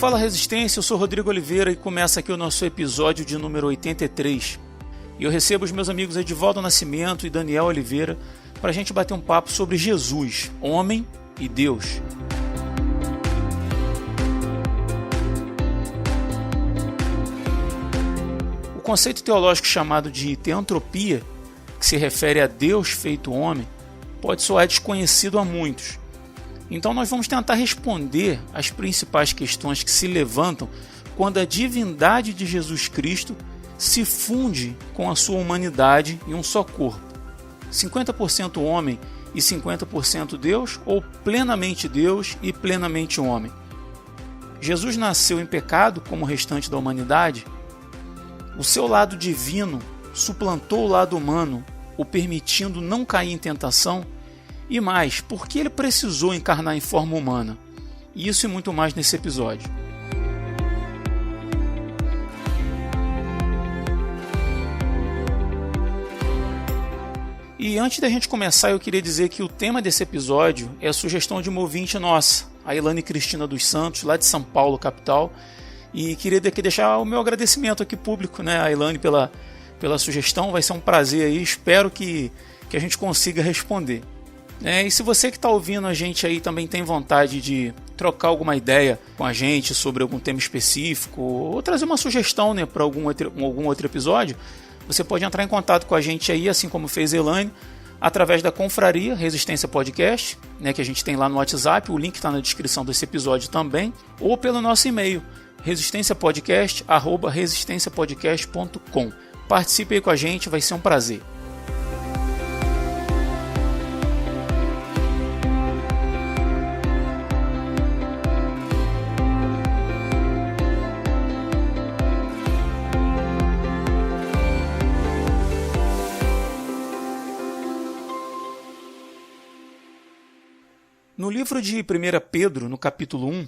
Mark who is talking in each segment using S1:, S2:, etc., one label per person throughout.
S1: Fala Resistência, eu sou Rodrigo Oliveira e começa aqui o nosso episódio de número 83. E eu recebo os meus amigos Edivaldo Nascimento e Daniel Oliveira para a gente bater um papo sobre Jesus, homem e Deus. O conceito teológico chamado de teantropia, que se refere a Deus feito homem, pode soar desconhecido a muitos. Então nós vamos tentar responder às principais questões que se levantam quando a divindade de Jesus Cristo se funde com a sua humanidade em um só corpo. 50% homem e 50% Deus, ou plenamente Deus e plenamente homem? Jesus nasceu em pecado como o restante da humanidade? O seu lado divino suplantou o lado humano, o permitindo não cair em tentação? E mais, por que ele precisou encarnar em forma humana? Isso e muito mais nesse episódio. E antes da gente começar, eu queria dizer que o tema desse episódio é a sugestão de uma ouvinte nossa, a Elane Cristina dos Santos, lá de São Paulo, capital. E queria aqui deixar o meu agradecimento aqui público, né, a Elane pela sugestão. Vai ser um prazer aí, espero que a gente consiga responder. E se você que está ouvindo a gente aí também tem vontade de trocar alguma ideia com a gente sobre algum tema específico ou trazer uma sugestão, né, para algum outro episódio, você pode entrar em contato com a gente aí, assim como fez a Elane, através da Confraria Resistência Podcast, né, que a gente tem lá no WhatsApp, o link está na descrição desse episódio também, ou pelo nosso e-mail, resistenciapodcast@resistenciapodcast.com. Participe aí com a gente, vai ser um prazer. No livro de 1 Pedro, no capítulo 1,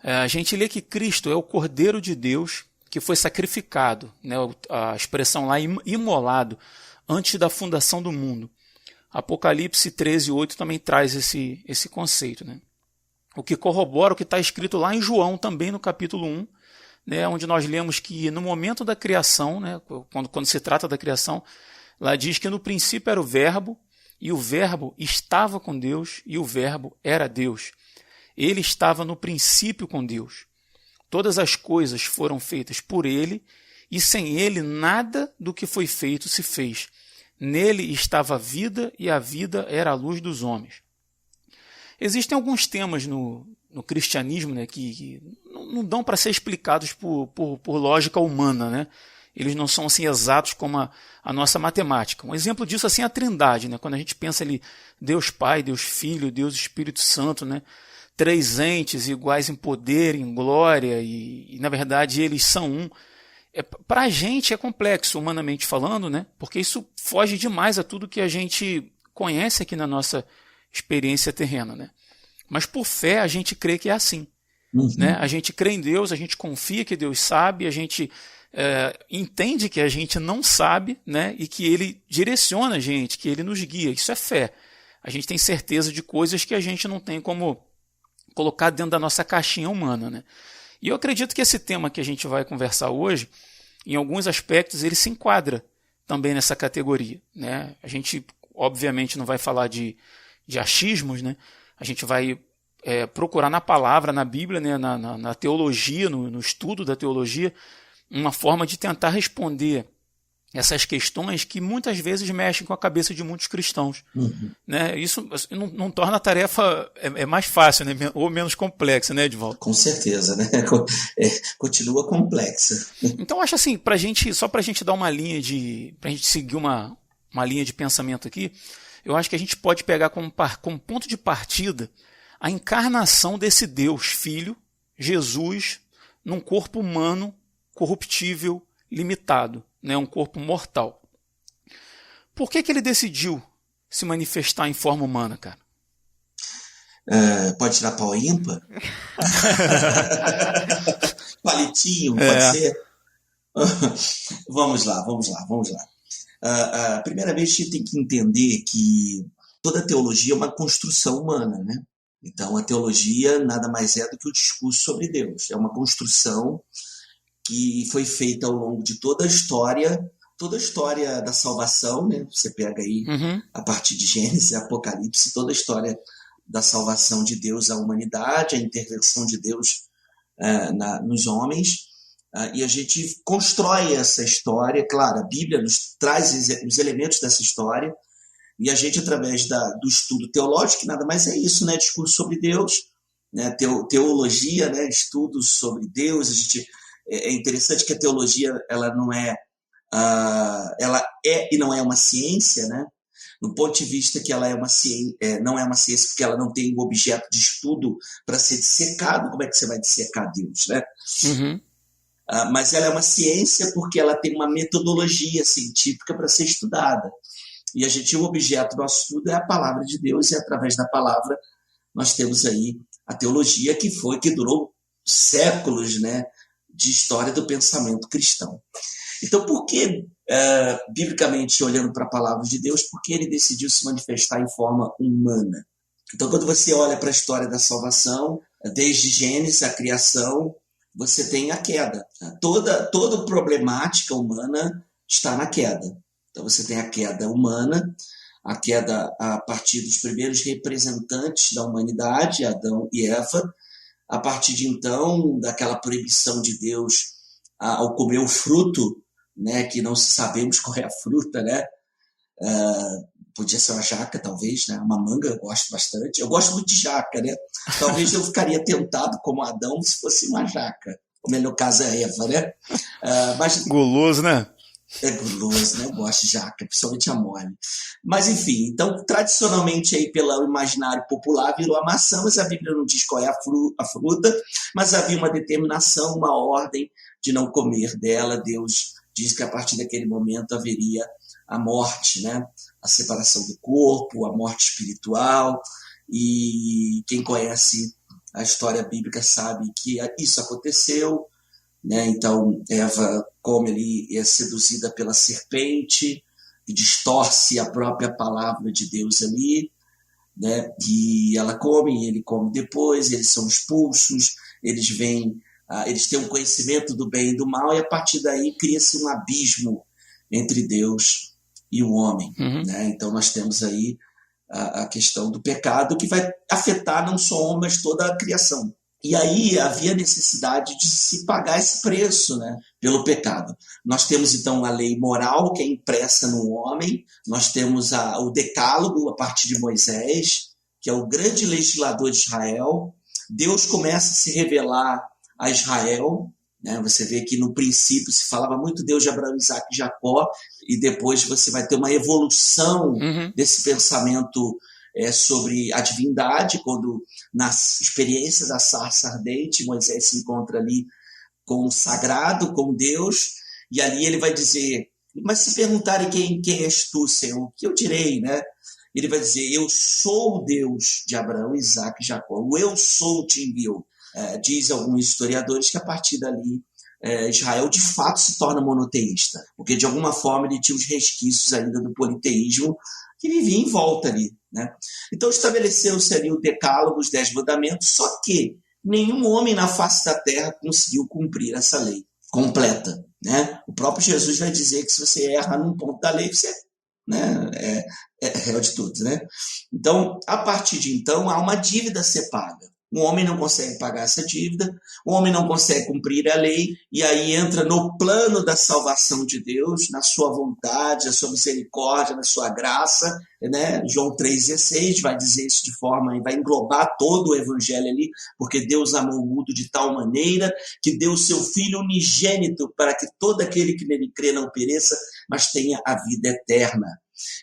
S1: a gente lê que Cristo é o Cordeiro de Deus que foi sacrificado, né, a expressão lá, imolado, antes da fundação do mundo. Apocalipse 13:8 também traz esse conceito, né? O que corrobora o que está escrito lá em João, também no capítulo 1, né, onde nós lemos que no momento da criação, né, quando se trata da criação, lá diz que no princípio era o Verbo, e o Verbo estava com Deus, e o Verbo era Deus. Ele estava no princípio com Deus. Todas as coisas foram feitas por ele, e sem ele nada do que foi feito se fez. Nele estava a vida, e a vida era a luz dos homens. Existem alguns temas no cristianismo, né, que não dão para ser explicados por lógica humana, né? Eles não são assim exatos como a nossa matemática. Um exemplo disso assim, é a Trindade, né? Quando a gente pensa ali, Deus Pai, Deus Filho, Deus Espírito Santo, né? Três entes iguais em poder, em glória, e na verdade eles são um. Para a gente é complexo, humanamente falando, né? Porque isso foge demais a tudo que a gente conhece aqui na nossa experiência terrena, né? Mas por fé a gente crê que é assim. Né? A gente crê em Deus, a gente confia que Deus sabe, a gente entende que a gente não sabe, né? E que Ele direciona a gente, que Ele nos guia. Isso é fé. A gente tem certeza de coisas que a gente não tem como colocar dentro da nossa caixinha humana, né? E eu acredito que esse tema que a gente vai conversar hoje, em alguns aspectos, ele se enquadra também nessa categoria, né? A gente, obviamente, não vai falar de achismos, né? A gente vai procurar na palavra, na Bíblia, né? na teologia, no estudo da teologia, uma forma de tentar responder essas questões que muitas vezes mexem com a cabeça de muitos cristãos. Né? Isso não torna a tarefa mais fácil, né? Ou menos complexa, né, Edivaldo?
S2: Com certeza, né? Continua complexa.
S1: Então, acho assim, só para a gente dar uma linha para a gente seguir uma linha de pensamento aqui, eu acho que a gente pode pegar como ponto de partida a encarnação desse Deus Filho, Jesus, num corpo humano, corruptível, limitado, né? Um corpo mortal. Por que ele decidiu se manifestar em forma humana, cara?
S2: Pode tirar pau ímpar? Palitinho, pode ser? Vamos lá. Primeiramente, a gente tem que entender que toda teologia é uma construção humana, né? Então, a teologia nada mais é do que o discurso sobre Deus. É uma construção que foi feita ao longo de toda a história da salvação, né? Você pega aí, a partir de Gênesis, Apocalipse, toda a história da salvação de Deus à humanidade, a intervenção de Deus nos homens, e a gente constrói essa história. Claro, a Bíblia nos traz os elementos dessa história, e a gente, através do estudo teológico, que nada mais é isso, né? Discurso sobre Deus, né? Teologia, né? Estudos sobre Deus. É interessante que a teologia ela é e não é uma ciência, né? No ponto de vista que ela não é uma ciência porque ela não tem um objeto de estudo para ser dissecado. Como é que você vai dissecar Deus, né? Mas ela é uma ciência porque ela tem uma metodologia científica para ser estudada. E o objeto do nosso estudo é a palavra de Deus, e através da palavra nós temos aí a teologia que durou séculos, né, de história do pensamento cristão. Então, por que, biblicamente, olhando para a palavra de Deus, por que ele decidiu se manifestar em forma humana? Então, quando você olha para a história da salvação, desde Gênesis, a criação, você tem a queda. Toda problemática humana está na queda. Então, você tem a queda humana, a queda a partir dos primeiros representantes da humanidade, Adão e Eva, a partir de então, daquela proibição de Deus ao comer o fruto, né, que não sabemos qual é a fruta, né? Podia ser uma jaca, talvez, né? Uma manga, eu gosto bastante. Eu gosto muito de jaca, né? Talvez eu ficaria tentado como Adão se fosse uma jaca, como no caso a Eva, né? Mas
S1: guloso, né?
S2: É guloso, né? Eu gosto de jaca, principalmente a mole. Mas, enfim, então, tradicionalmente, aí, pelo imaginário popular, virou a maçã, mas a Bíblia não diz qual é a fruta, mas havia uma determinação, uma ordem de não comer dela. Deus diz que a partir daquele momento haveria a morte, né? A separação do corpo, a morte espiritual, e quem conhece a história bíblica sabe que isso aconteceu, né? Então, Eva come ali, é seduzida pela serpente, e distorce a própria palavra de Deus ali, né? E ela come, ele come depois, eles são expulsos, eles têm um conhecimento do bem e do mal, e a partir daí cria-se um abismo entre Deus e o homem, né? Então, nós temos aí a questão do pecado, que vai afetar não só o homem, mas toda a criação. E aí havia necessidade de se pagar esse preço, né, pelo pecado. Nós temos, então, a lei moral, que é impressa no homem. Nós temos o decálogo, a partir de Moisés, que é o grande legislador de Israel. Deus começa a se revelar a Israel, né? Você vê que no princípio se falava muito Deus de Abraão, Isaac e Jacó, e depois você vai ter uma evolução desse pensamento sobre a divindade, quando na experiência da sarça ardente, Moisés se encontra ali com o sagrado, com Deus, e ali ele vai dizer, mas se perguntarem quem és tu, Senhor, o que eu direi, né? Ele vai dizer, eu sou o Deus de Abraão, Isaac e Jacó, o eu sou te enviou. Diz alguns historiadores que a partir dali Israel de fato se torna monoteísta, porque de alguma forma ele tinha os resquícios ainda do politeísmo que vivia em volta ali, né? Então estabeleceu-se ali o decálogo, os 10 mandamentos, só que nenhum homem na face da terra conseguiu cumprir essa lei completa, né? O próprio Jesus vai dizer que se você erra num ponto da lei, você, né, é réu de tudo, né? Então, a partir de então, há uma dívida a ser paga. O homem não consegue pagar essa dívida, o homem não consegue cumprir a lei, e aí entra no plano da salvação de Deus, na sua vontade, na sua misericórdia, na sua graça, né? João 3,16 vai dizer isso de forma, vai englobar todo o evangelho ali, porque Deus amou o mundo de tal maneira que deu o seu Filho unigênito para que todo aquele que nele crê não pereça, mas tenha a vida eterna.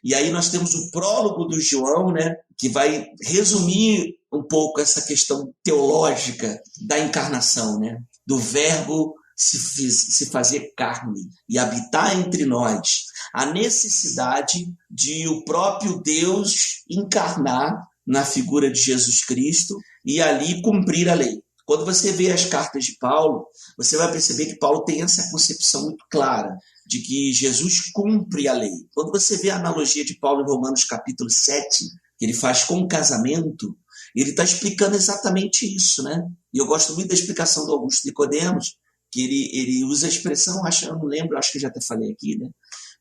S2: E aí nós temos o prólogo do João, né, que vai resumir um pouco essa questão teológica da encarnação, né, do verbo se fazer carne e habitar entre nós. A necessidade de o próprio Deus encarnar na figura de Jesus Cristo e ali cumprir a lei. Quando você vê as cartas de Paulo, você vai perceber que Paulo tem essa concepção muito clara de que Jesus cumpre a lei. Quando você vê a analogia de Paulo em Romanos capítulo 7, que ele faz com o casamento, ele está explicando exatamente isso, né? E eu gosto muito da explicação do Augusto Nicodemos, que ele usa a expressão, eu não lembro, acho que eu já até falei aqui, né?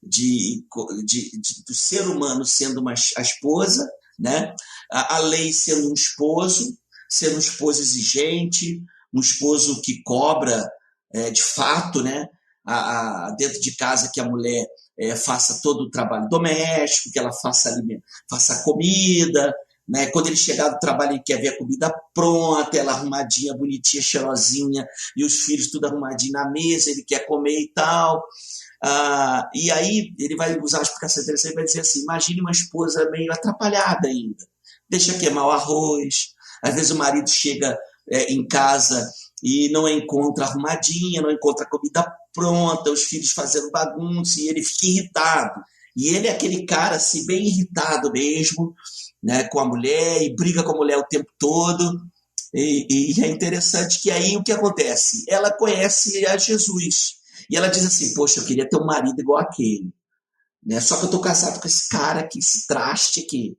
S2: Do ser humano sendo a esposa, né? A lei sendo um esposo exigente, um esposo que cobra de fato, né? Dentro de casa, que a mulher faça todo o trabalho doméstico, que ela faça a comida, né? Quando ele chegar do trabalho, ele quer ver a comida pronta, ela arrumadinha, bonitinha, cheirosinha, e os filhos tudo arrumadinho na mesa, ele quer comer e tal. E aí ele vai usar uma explicação interessante, vai dizer assim: imagine uma esposa meio atrapalhada ainda, deixa queimar o arroz, às vezes o marido chega em casa e não encontra arrumadinha, não encontra a comida pronta, os filhos fazendo bagunça, e ele fica irritado. E ele é aquele cara assim, bem irritado mesmo, né, com a mulher, e briga com a mulher o tempo todo. E é interessante que aí o que acontece? Ela conhece a Jesus, e ela diz assim: poxa, eu queria ter um marido igual aquele, né? Só que eu estou casado com esse cara aqui, esse traste aqui,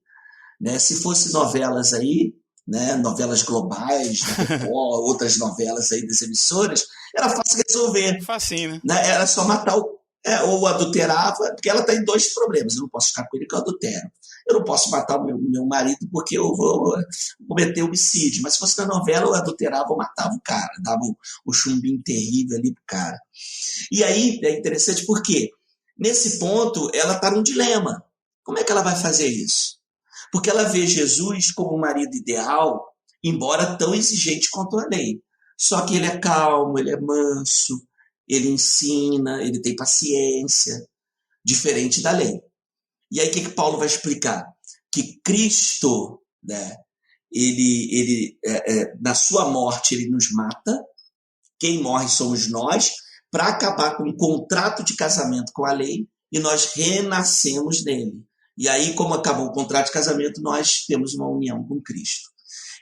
S2: né? Se fosse novelas aí, né, novelas globais, outras novelas aí das emissoras, era fácil resolver.
S1: Facinho,
S2: né? Era só matar ou adulterava, porque ela tem dois problemas: eu não posso ficar com ele que eu adultero, eu não posso matar o meu marido porque eu vou cometer homicídio. Mas se fosse na novela, eu adulterava ou matava o cara, dava o chumbinho terrível ali pro cara. E aí é interessante porque nesse ponto ela está num dilema. Como é que ela vai fazer isso? Porque ela vê Jesus como um marido ideal, embora tão exigente quanto a lei. Só que ele é calmo, ele é manso, ele ensina, ele tem paciência, diferente da lei. E aí o que Paulo vai explicar? Que Cristo, né, ele na sua morte, ele nos mata, quem morre somos nós, para acabar com um contrato de casamento com a lei, e nós renascemos nele. E aí, como acabou o contrato de casamento, nós temos uma união com Cristo.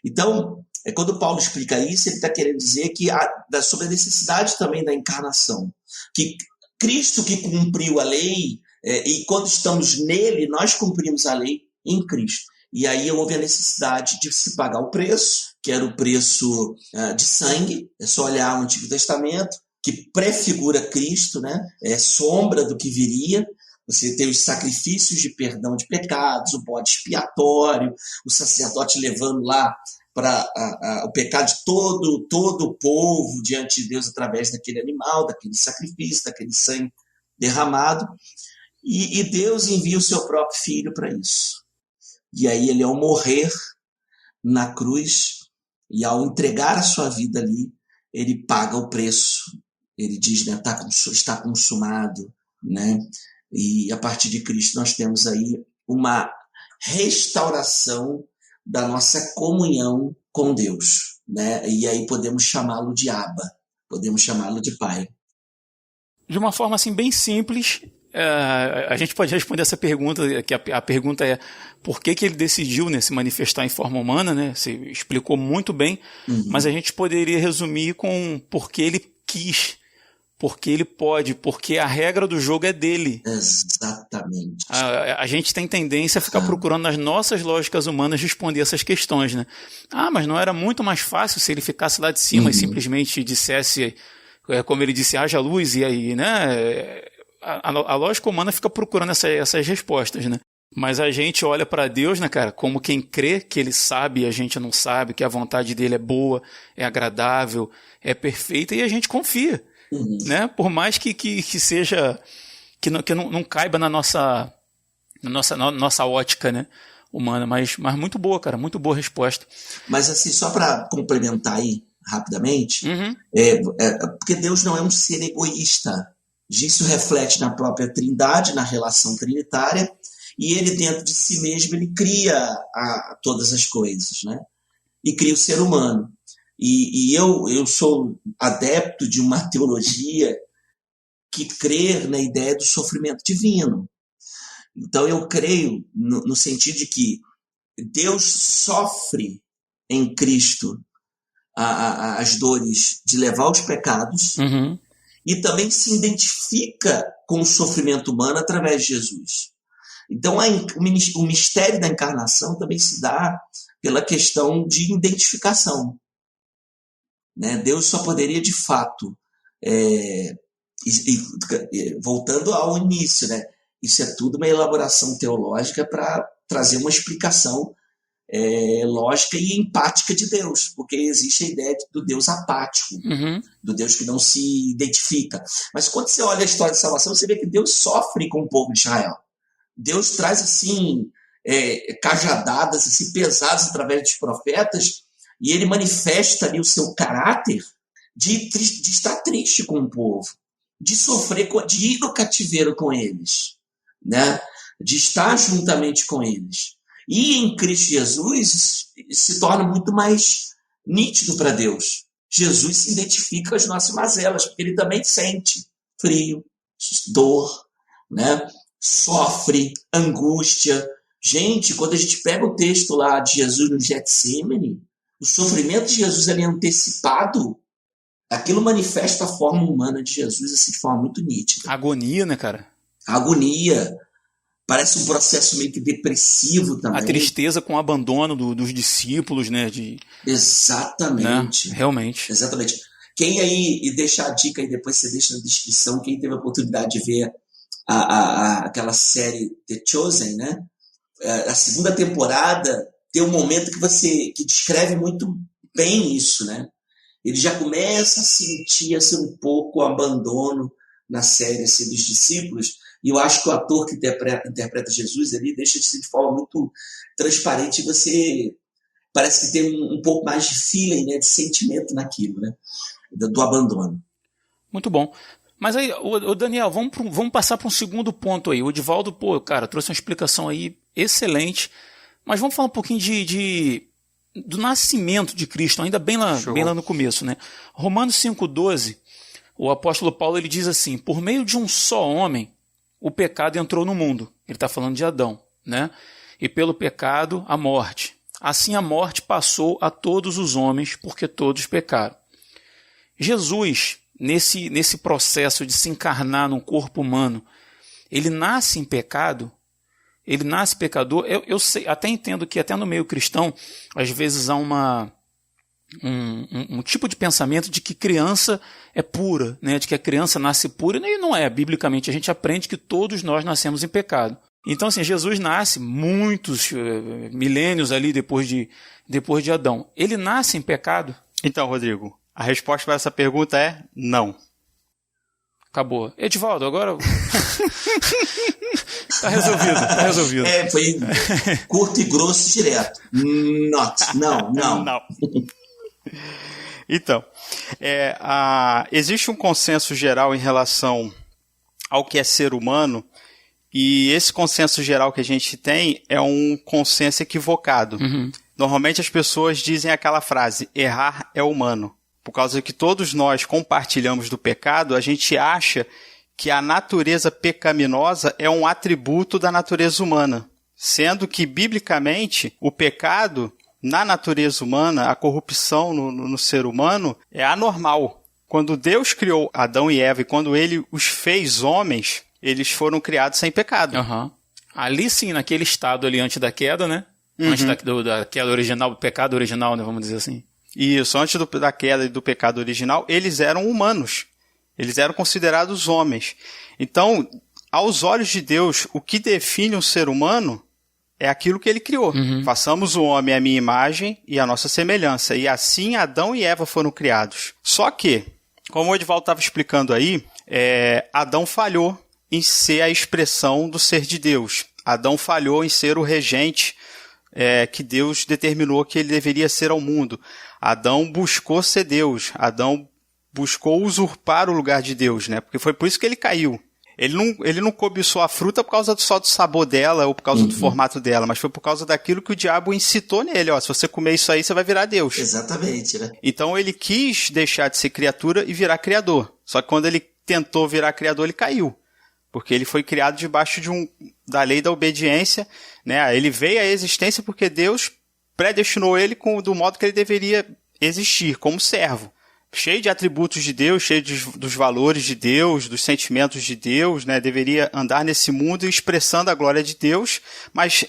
S2: Então, quando Paulo explica isso, ele está querendo dizer que sobre a necessidade também da encarnação. Que Cristo que cumpriu a lei, e quando estamos nele, nós cumprimos a lei em Cristo. E aí houve a necessidade de se pagar o preço, que era o preço de sangue. É só olhar o Antigo Testamento, que prefigura Cristo, né? É sombra do que viria. Você tem os sacrifícios de perdão de pecados, o bode expiatório, o sacerdote levando lá para o pecado de todo o povo diante de Deus através daquele animal, daquele sacrifício, daquele sangue derramado. E Deus envia o seu próprio filho para isso. E aí ele, ao morrer na cruz e ao entregar a sua vida ali, ele paga o preço. Ele diz, né, está consumado, né? E a partir de Cristo nós temos aí uma restauração da nossa comunhão com Deus, né? E aí podemos chamá-lo de Abba, podemos chamá-lo de Pai.
S1: De uma forma assim bem simples, a gente pode responder essa pergunta, que a pergunta é: por que ele decidiu, né, se manifestar em forma humana, né? Você explicou muito bem, mas a gente poderia resumir com porque ele quis, porque ele pode, porque a regra do jogo é dele.
S2: Exatamente.
S1: A gente tem tendência a ficar procurando nas nossas lógicas humanas responder essas questões, né? Mas não era muito mais fácil se ele ficasse lá de cima e simplesmente dissesse, como ele disse, haja luz, e aí, né? A lógica humana fica procurando essas respostas, né? Mas a gente olha para Deus, né, cara, como quem crê que ele sabe e a gente não sabe, que a vontade dele é boa, é agradável, é perfeita, e a gente confia. Né? Por mais que seja, que não caiba na nossa ótica, né, humana, mas muito boa, cara, muito boa resposta.
S2: Mas assim, só para complementar aí rapidamente, porque Deus não é um ser egoísta. Isso reflete na própria Trindade, na relação trinitária, e ele dentro de si mesmo ele cria todas as coisas, né? E cria o ser humano. E eu sou adepto de uma teologia que crê na ideia do sofrimento divino. Então eu creio no sentido de que Deus sofre em Cristo as dores de levar os pecados, e também se identifica com o sofrimento humano através de Jesus. Então, o mistério da encarnação também se dá pela questão de identificação, né? Deus só poderia, de fato, voltando ao início, né? Isso é tudo uma elaboração teológica para trazer uma explicação lógica e empática de Deus, porque existe a ideia do Deus apático, do Deus que não se identifica. Mas quando você olha a história de salvação, você vê que Deus sofre com o povo de Israel. Deus traz assim cajadadas assim, pesadas através dos profetas, e ele manifesta ali o seu caráter de estar triste com o povo, de sofrer, de ir no cativeiro com eles, né? De estar juntamente com eles. E em Cristo Jesus se torna muito mais nítido para Deus. Jesus se identifica com as nossas mazelas, porque ele também sente frio, dor, né? Sofre, angústia. Gente, quando a gente pega o texto lá de Jesus no Getsêmani, o sofrimento de Jesus ali é antecipado, aquilo manifesta a forma humana de Jesus assim, de forma muito nítida.
S1: Agonia, né, cara?
S2: Agonia. Parece um processo meio que depressivo também.
S1: A tristeza com o abandono dos discípulos, né?
S2: Exatamente.
S1: Né? Realmente.
S2: Exatamente. Quem aí, e deixa a dica aí, depois você deixa na descrição, quem teve a oportunidade de ver aquela série The Chosen, né? A segunda temporada tem um momento que descreve muito bem isso, né? Ele já começa a sentir assim, um pouco o abandono na série assim, dos discípulos, e eu acho que o ator que interpreta Jesus ali deixa de ser de forma muito transparente, e você parece que tem um pouco mais de feeling, né, de sentimento naquilo, né, do abandono.
S1: Muito bom. Mas aí, o Daniel, vamos passar para um segundo ponto aí. O Edivaldo, cara, trouxe uma explicação aí excelente, mas vamos falar um pouquinho do nascimento de Cristo, ainda bem lá no começo, né? Romanos 5,12, o apóstolo Paulo ele diz assim: por meio de um só homem, o pecado entrou no mundo. Ele está falando de Adão, né? E pelo pecado, a morte. Assim a morte passou a todos os homens, porque todos pecaram. Jesus, nesse processo de se encarnar num corpo humano, ele nasce em pecado? Ele nasce pecador? Eu sei, até entendo que até no meio cristão, às vezes há um tipo de pensamento de que criança é pura, né? De que a criança nasce pura, e não é. Biblicamente a gente aprende que todos nós nascemos em pecado. Então, assim, Jesus nasce muitos milênios ali depois de Adão. Ele nasce em pecado?
S3: Então, Rodrigo, a resposta para essa pergunta é não.
S1: Acabou. Edivaldo, agora... Tá resolvido.
S2: Foi curto e grosso direto. Não.
S3: Então, existe um consenso geral em relação ao que é ser humano, e esse consenso geral que a gente tem é um consenso equivocado. Normalmente as pessoas dizem aquela frase: errar é humano. Por causa que todos nós compartilhamos do pecado, a gente acha que a natureza pecaminosa é um atributo da natureza humana, sendo que, biblicamente, o pecado na natureza humana, a corrupção no ser humano, é anormal. Quando Deus criou Adão e Eva e quando ele os fez homens, eles foram criados sem pecado.
S1: Ali sim, naquele estado ali antes da queda, né? Antes da queda original, do pecado original, né? Vamos dizer assim.
S3: Isso, antes da queda e do pecado original, eles eram humanos. Eles eram considerados homens. Então, aos olhos de Deus, o que define um ser humano é aquilo que ele criou. Façamos o homem à minha imagem e à nossa semelhança. E assim Adão e Eva foram criados. Só que, como o Edivaldo estava explicando aí, Adão falhou em ser a expressão do ser de Deus. Adão falhou em ser o regente que Deus determinou que ele deveria ser ao mundo. Adão buscou ser Deus. Adão buscou usurpar o lugar de Deus, né? Porque foi por isso que ele caiu. Ele não cobiçou a fruta por causa só do sabor dela ou por causa do formato dela, mas foi por causa daquilo que o diabo incitou nele. Se você comer isso aí, você vai virar Deus.
S2: Exatamente, né?
S3: Então ele quis deixar de ser criatura e virar criador. Só que quando ele tentou virar criador, ele caiu. Porque ele foi criado debaixo da lei da obediência, né? Ele veio à existência porque Deus predestinou ele do modo que ele deveria existir, como servo. cheio de atributos de Deus, cheio dos valores de Deus, dos sentimentos de Deus, né? Deveria andar nesse mundo expressando a glória de Deus, mas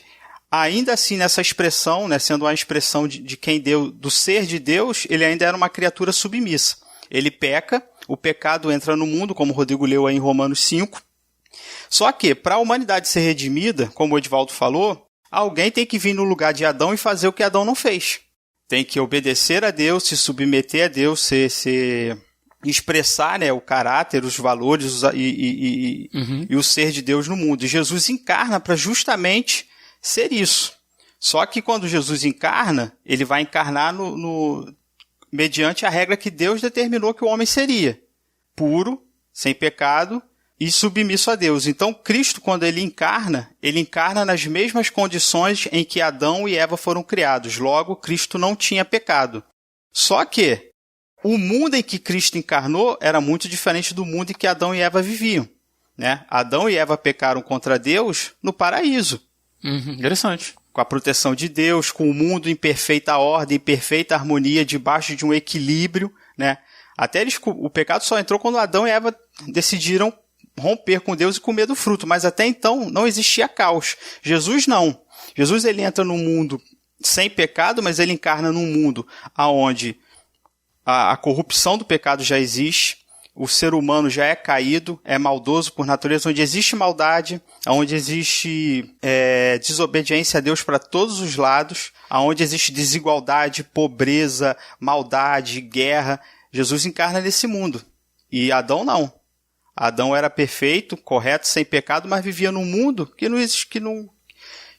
S3: ainda assim nessa expressão, né? Sendo uma expressão de quem deu, do ser de Deus, ele ainda era uma criatura submissa. Ele peca, o pecado entra no mundo, como o Rodrigo leu aí em Romanos 5. Só que, para a humanidade ser redimida, como o Edivaldo falou, alguém tem que vir no lugar de Adão e fazer o que Adão não fez. Tem que obedecer a Deus, se submeter a Deus, expressar, né, o caráter, os valores e o ser de Deus no mundo. E Jesus encarna para justamente ser isso. Só que quando Jesus encarna, ele vai encarnar mediante a regra que Deus determinou que o homem seria. Puro, sem pecado e submisso a Deus. Então, Cristo, quando ele encarna nas mesmas condições em que Adão e Eva foram criados. Logo, Cristo não tinha pecado. Só que o mundo em que Cristo encarnou era muito diferente do mundo em que Adão e Eva viviam, né? Adão e Eva pecaram contra Deus no paraíso.
S1: Interessante.
S3: Com a proteção de Deus, com o mundo em perfeita ordem, em perfeita harmonia, debaixo de um equilíbrio, né? Até o pecado só entrou quando Adão e Eva decidiram romper com Deus e comer do fruto, mas até então não existia caos. Jesus não. Jesus ele entra num mundo sem pecado, mas ele encarna num mundo onde a corrupção do pecado já existe, o ser humano já é caído, é maldoso por natureza, onde existe maldade, onde existe desobediência a Deus para todos os lados, onde existe desigualdade, pobreza, maldade, guerra. Jesus encarna nesse mundo. E Adão não. Adão era perfeito, correto, sem pecado, mas vivia num mundo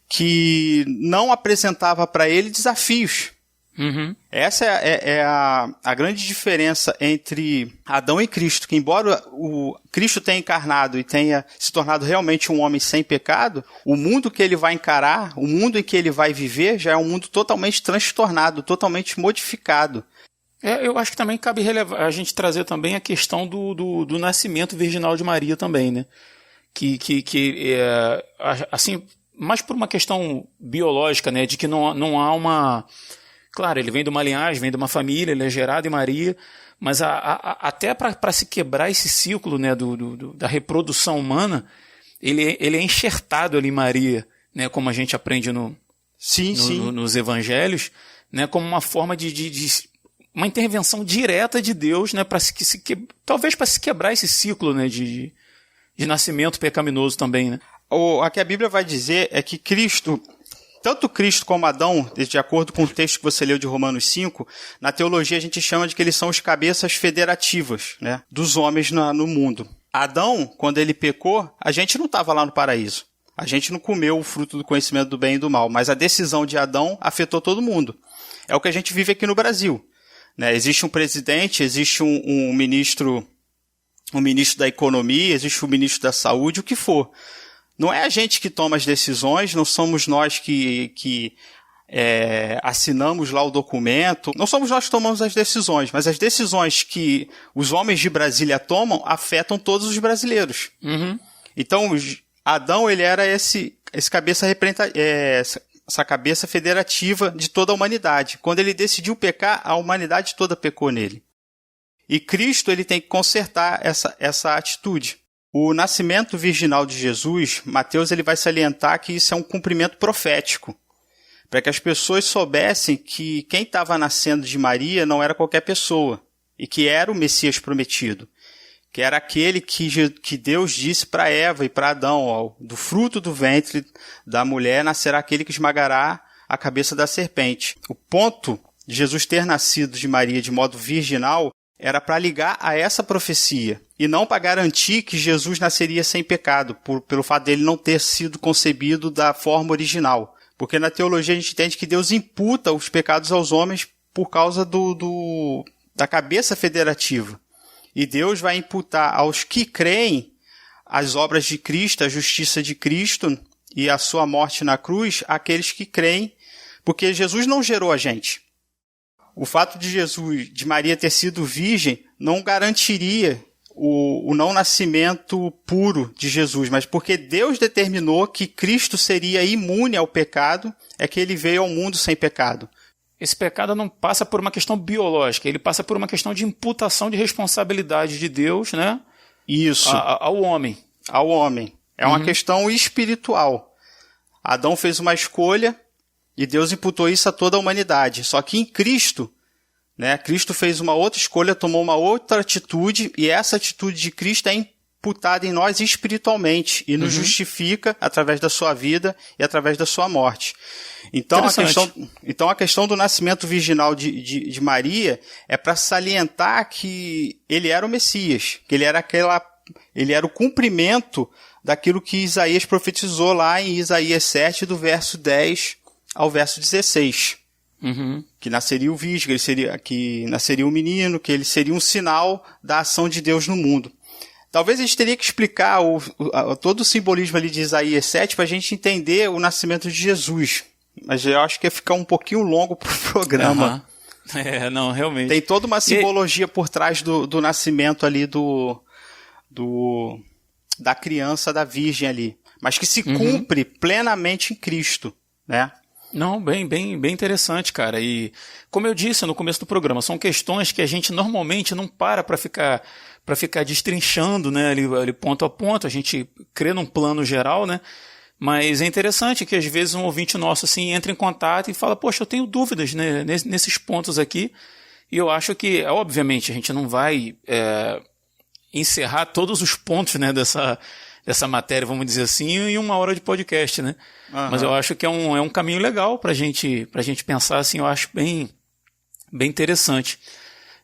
S3: que não apresentava para ele desafios. Essa é a grande diferença entre Adão e Cristo, que embora o Cristo tenha encarnado e tenha se tornado realmente um homem sem pecado, o mundo que ele vai encarar, o mundo em que ele vai viver, já é um mundo totalmente transtornado, totalmente modificado.
S1: Eu acho que também cabe a gente trazer também a questão do nascimento virginal de Maria também, né? Assim, mais por uma questão biológica, né? De que não há uma... Claro, ele vem de uma linhagem, vem de uma família, ele é gerado em Maria, mas até para se quebrar esse ciclo, né, da reprodução humana, ele é enxertado ali em Maria, né? Como a gente aprende nos evangelhos, né? Como uma forma de uma intervenção direta de Deus, né, talvez para se quebrar esse ciclo, né, de nascimento pecaminoso também, né?
S3: O que a Bíblia vai dizer é que Cristo, tanto Cristo como Adão, de acordo com o texto que você leu de Romanos 5, na teologia a gente chama de que eles são os cabeças federativas, né, dos homens no mundo. Adão, quando ele pecou, a gente não estava lá no paraíso. A gente não comeu o fruto do conhecimento do bem e do mal, mas a decisão de Adão afetou todo mundo. É o que a gente vive aqui no Brasil. Né? Existe um presidente, existe um ministro da economia, existe um ministro da saúde, o que for. Não é a gente que toma as decisões, não somos nós que assinamos lá o documento, não somos nós que tomamos as decisões, mas as decisões que os homens de Brasília tomam afetam todos os brasileiros. Então, Adão ele era esse cabeça essa cabeça federativa de toda a humanidade. Quando ele decidiu pecar, a humanidade toda pecou nele. E Cristo ele tem que consertar essa atitude. O nascimento virginal de Jesus, Mateus ele vai salientar que isso é um cumprimento profético, para que as pessoas soubessem que quem estava nascendo de Maria não era qualquer pessoa, e que era o Messias prometido, que era aquele que Deus disse para Eva e para Adão, ó, do fruto do ventre da mulher nascerá aquele que esmagará a cabeça da serpente. O ponto de Jesus ter nascido de Maria de modo virginal era para ligar a essa profecia, e não para garantir que Jesus nasceria sem pecado, pelo fato dele não ter sido concebido da forma original. Porque na teologia a gente entende que Deus imputa os pecados aos homens por causa da cabeça federativa. E Deus vai imputar aos que creem as obras de Cristo, a justiça de Cristo e a sua morte na cruz, àqueles que creem, porque Jesus não gerou a gente. O fato de Maria ter sido virgem não garantiria o não nascimento puro de Jesus, mas porque Deus determinou que Cristo seria imune ao pecado, é que ele veio ao mundo sem pecado.
S1: esse pecado não passa por uma questão biológica, ele passa por uma questão de imputação de responsabilidade de Deus, né?
S3: Isso.
S1: Ao homem.
S3: Ao homem. É uma questão espiritual. Adão fez uma escolha e Deus imputou isso a toda a humanidade. Só que em Cristo, né, Cristo fez uma outra escolha, tomou uma outra atitude, e essa atitude de Cristo é imputada em nós espiritualmente e nos justifica através da sua vida e através da sua morte. Então a questão do nascimento virginal de Maria é para salientar que ele era o Messias, que ele era o cumprimento daquilo que Isaías profetizou lá em Isaías 7, do verso 10 ao verso 16. Que nasceria o virgem, que nasceria o menino, que ele seria um sinal da ação de Deus no mundo. Talvez a gente teria que explicar todo o simbolismo ali de Isaías 7 para a gente entender o nascimento de Jesus. Mas eu acho que ia ficar um pouquinho longo para o programa.
S1: Não, realmente.
S3: Tem toda uma simbologia por trás do nascimento ali da criança, da virgem ali. Mas que se cumpre plenamente em Cristo, né?
S1: Não, bem interessante, cara. E como eu disse no começo do programa, são questões que a gente normalmente não para ficar destrinchando, né, ali ponto a ponto. A gente crê num plano geral, né? Mas é interessante que às vezes um ouvinte nosso assim entra em contato e fala: poxa, eu tenho dúvidas, né, nesses pontos aqui. E eu acho que, obviamente, a gente não vai encerrar todos os pontos, né, dessa matéria, vamos dizer assim, em 1 hora de podcast, né? Mas eu acho que é um caminho legal pra gente pensar, assim, eu acho bem interessante.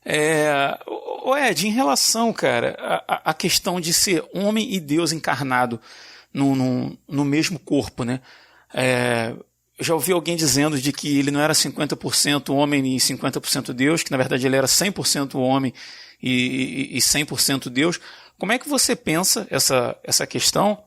S1: Ed, em relação, cara, a questão de ser homem e Deus encarnado no mesmo corpo, né? Já ouvi alguém dizendo de que ele não era 50% homem e 50% Deus, que na verdade ele era 100% homem e 100% Deus. Como é que você pensa essa questão?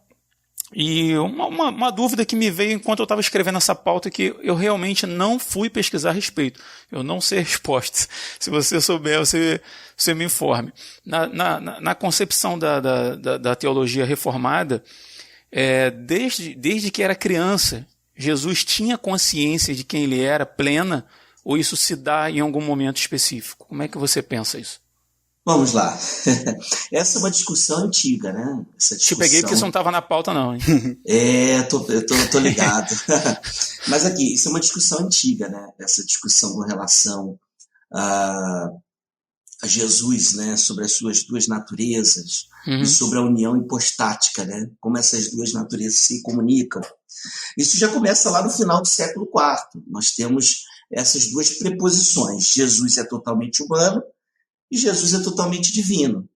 S1: E uma dúvida que me veio enquanto eu estava escrevendo essa pauta, que eu realmente não fui pesquisar a respeito. Eu não sei a resposta. Se você souber, você me informe. Na concepção da teologia reformada, desde que era criança, Jesus tinha consciência de quem ele era, plena, ou isso se dá em algum momento específico? Como é que você pensa isso?
S2: Vamos lá. Essa é uma discussão antiga, né?
S1: Te peguei porque você não estava na pauta, não, hein?
S2: Eu tô ligado. Mas aqui, isso é uma discussão antiga, né? Essa discussão com relação a Jesus, né? Sobre as suas duas naturezas e sobre a união hipostática, né? Como essas duas naturezas se comunicam. Isso já começa lá no final do século IV. Nós temos essas duas preposições. Jesus é totalmente humano e Jesus é totalmente divino.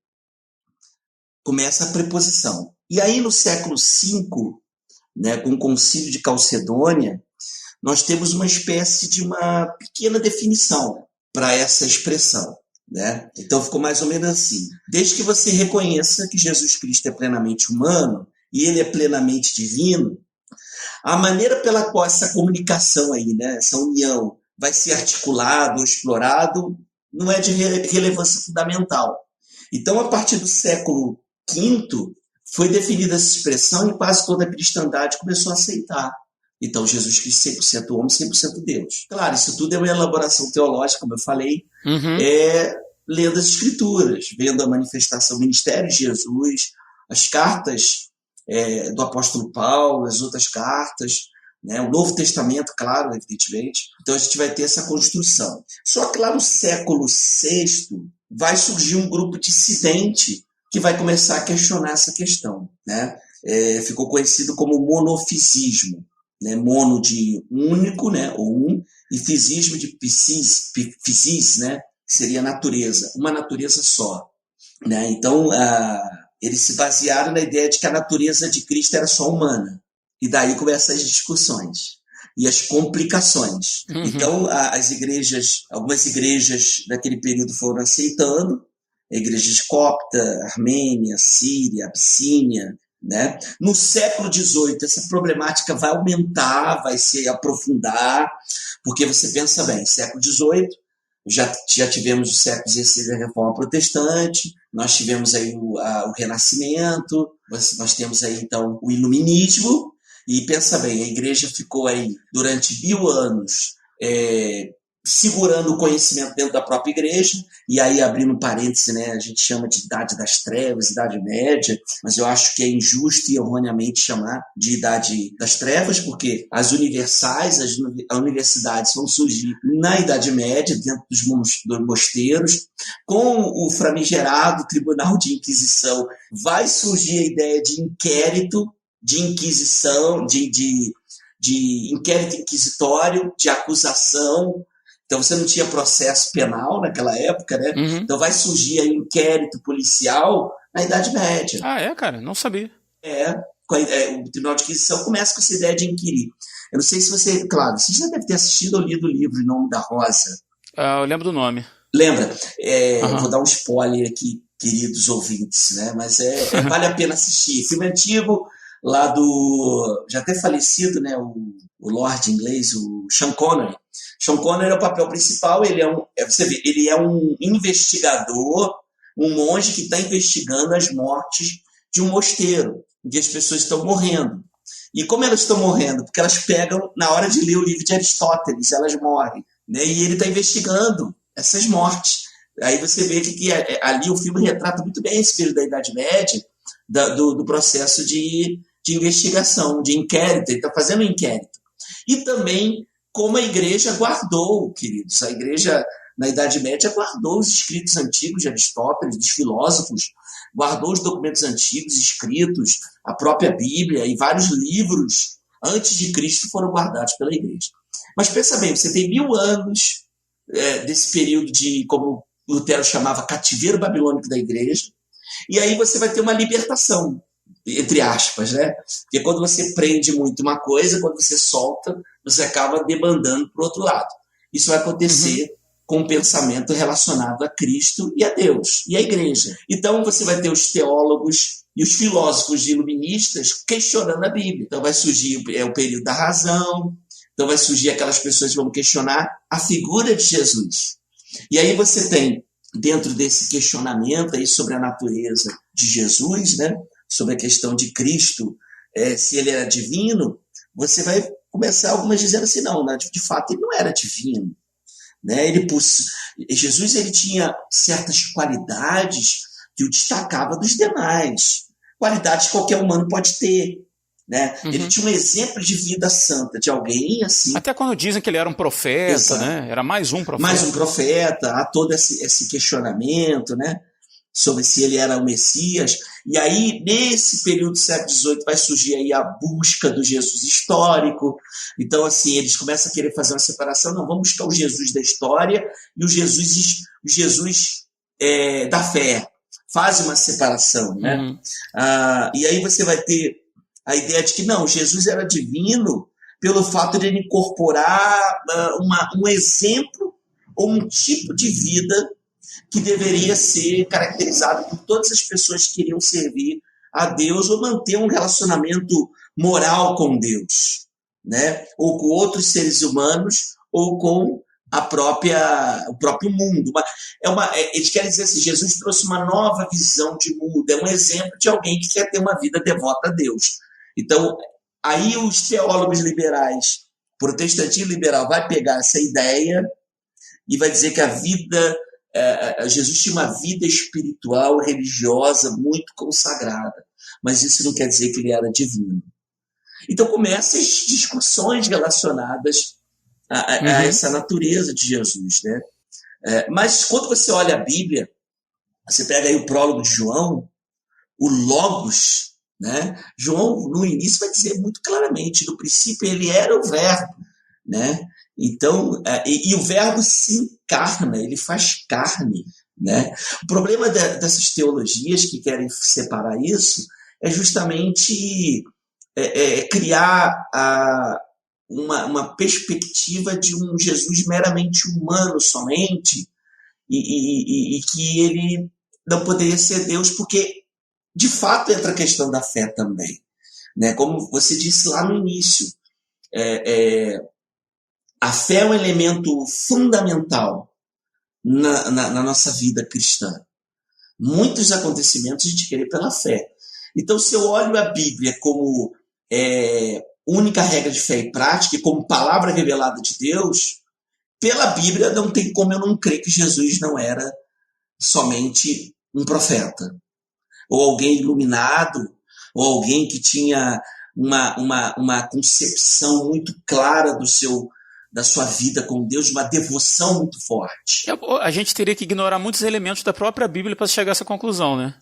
S2: Começa a preposição. E aí no século V, né, com o Concílio de Calcedônia, nós temos uma espécie de uma pequena definição para essa expressão, né? Então ficou mais ou menos assim: desde que você reconheça que Jesus Cristo é plenamente humano e ele é plenamente divino, a maneira pela qual essa comunicação aí, né, essa união vai ser articulado ou explorado não é de relevância fundamental. Então, a partir do século V, foi definida essa expressão e quase toda a cristandade começou a aceitar. Então, Jesus Cristo 100% homem, 100% Deus. Claro, isso tudo é uma elaboração teológica, como eu falei, lendo as Escrituras, vendo a manifestação do ministério de Jesus, as cartas do apóstolo Paulo, as outras cartas, né? O Novo Testamento, claro, evidentemente. Então a gente vai ter essa construção. Só que lá no século VI vai surgir um grupo dissidente que vai começar a questionar essa questão, né? Ficou conhecido como monofisismo, né? Mono de único, né? Ou um, e fisismo de physis, né? Que seria natureza, uma natureza só, né? Então eles se basearam na ideia de que a natureza de Cristo era só humana. E daí começam as discussões e as complicações. Então, algumas igrejas daquele período foram aceitando, igrejas copta, Armênia, Síria, Abissínia, né? No século XVIII, essa problemática vai aumentar, vai se aprofundar, porque você pensa bem, século XVIII, já tivemos o século XVI, a Reforma Protestante, nós tivemos aí o Renascimento, nós temos aí, então, o Iluminismo. E pensa bem, a igreja ficou aí durante 1000 anos segurando o conhecimento dentro da própria igreja, e aí abrindo um parêntese, né, a gente chama de Idade das Trevas, Idade Média, mas eu acho que é injusto e erroneamente chamar de Idade das Trevas, porque as universais, as universidades vão surgir na Idade Média, dentro dos mosteiros, com o famigerado Tribunal de Inquisição, vai surgir a ideia de inquérito, de inquisição, de inquérito inquisitório, de acusação. Então você não tinha processo penal naquela época, né?
S1: Uhum.
S2: Então vai surgir aí um inquérito policial na Idade Média.
S1: Ah, é, cara? Não sabia.
S2: O Tribunal de Inquisição começa com essa ideia de inquirir. Eu não sei se você... Claro, você já deve ter assistido ou lido o livro Em Nome da Rosa.
S1: Eu lembro do nome.
S2: Lembra? Vou dar um spoiler aqui, queridos ouvintes, né? Mas vale a pena assistir. Filme antigo, lá do... já até falecido, né? O Lord inglês, o Sean Connery. Sean Connery é o papel principal, ele é um investigador, um monge que está investigando as mortes de um mosteiro, em que as pessoas estão morrendo. E como elas estão morrendo? Porque elas pegam, na hora de ler o livro de Aristóteles, elas morrem, né? E ele está investigando essas mortes. Aí você vê que ali o filme retrata muito bem esse período da Idade Média, do processo de investigação, de inquérito, ele está fazendo um inquérito. E também como a igreja guardou, queridos, a igreja na Idade Média guardou os escritos antigos de Aristóteles, dos filósofos, guardou os documentos antigos escritos, a própria Bíblia e vários livros antes de Cristo foram guardados pela igreja. Mas pensa bem, você tem 1000 anos desse período de, como Lutero chamava, cativeiro babilônico da igreja, e aí você vai ter uma libertação, entre aspas, né? Porque quando você prende muito uma coisa, quando você solta, você acaba demandando para o outro lado. Isso vai acontecer com o pensamento relacionado a Cristo e a Deus, e a igreja. Então você vai ter os teólogos e os filósofos iluministas questionando a Bíblia. Então vai surgir o período da razão, então vai surgir aquelas pessoas que vão questionar a figura de Jesus. E aí você tem, dentro desse questionamento aí sobre a natureza de Jesus, né, sobre a questão de Cristo, se ele era divino, você vai começar algumas dizendo assim, não, de fato ele não era divino, né? Jesus ele tinha certas qualidades que o destacava dos demais, qualidades que qualquer humano pode ter, né? Ele tinha um exemplo de vida santa, de alguém assim.
S1: Até quando dizem que ele era um profeta, exato, né? Era mais um profeta.
S2: Mais um profeta, há todo esse questionamento, né? Sobre se ele era o Messias. E aí, nesse período do século XVIII, vai surgir aí a busca do Jesus histórico. Então, assim, eles começam a querer fazer uma separação. Não, vamos buscar o Jesus da história e o Jesus da fé. Faz uma separação, né? E aí você vai ter a ideia de que, não, Jesus era divino pelo fato de ele incorporar um exemplo ou um tipo de vida que deveria ser caracterizado por todas as pessoas que queriam servir a Deus ou manter um relacionamento moral com Deus, né? Ou com outros seres humanos, ou com o próprio mundo. Eles querem dizer assim, Jesus trouxe uma nova visão de mundo, é um exemplo de alguém que quer ter uma vida devota a Deus. Então, aí os teólogos liberais, protestantismo liberal, vai pegar essa ideia e vai dizer que a vida... Jesus tinha uma vida espiritual, religiosa, muito consagrada, mas isso não quer dizer que ele era divino. Então começam as discussões relacionadas a essa natureza de Jesus, né? Mas quando você olha a Bíblia, você pega aí o prólogo de João, o Logos, né? João no início vai dizer muito claramente, no princípio ele era o verbo, né? Então, e o verbo se encarna, ele faz carne, né? O problema dessas teologias que querem separar isso é justamente criar uma perspectiva de um Jesus meramente humano somente e que ele não poderia ser Deus, porque de fato entra a questão da fé também, né? Como você disse lá no início, a fé é um elemento fundamental na nossa vida cristã. Muitos acontecimentos a gente crê pela fé. Então, se eu olho a Bíblia como única regra de fé e prática, e como palavra revelada de Deus, pela Bíblia, não tem como eu não crer que Jesus não era somente um profeta, ou alguém iluminado, ou alguém que tinha uma concepção muito clara da sua vida com Deus, uma devoção muito forte.
S1: A gente teria que ignorar muitos elementos da própria Bíblia para chegar a essa conclusão, né?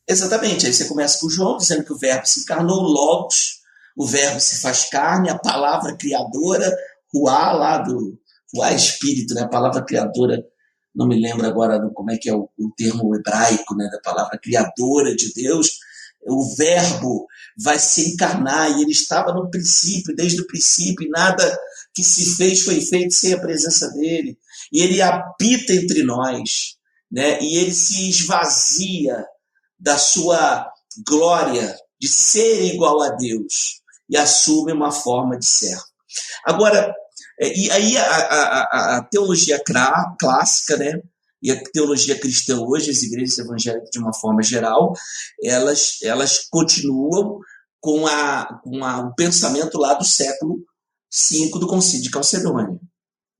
S2: Exatamente. Aí você começa com João, dizendo que o verbo se encarnou, logos, o verbo se faz carne, a palavra criadora, ruá lá do... ruá é espírito, né? A palavra criadora, não me lembro agora como é que é o termo hebraico, né? Da palavra criadora de Deus. O verbo vai se encarnar, e ele estava no princípio, desde o princípio, e nada que se fez foi feito sem a presença dele. E ele habita entre nós, né? E ele se esvazia da sua glória de ser igual a Deus e assume uma forma de servo. Agora, e aí a teologia clássica, né? E a teologia cristã hoje, as igrejas evangélicas de uma forma geral, elas continuam com o pensamento lá do século V do Concílio de Calcedônia,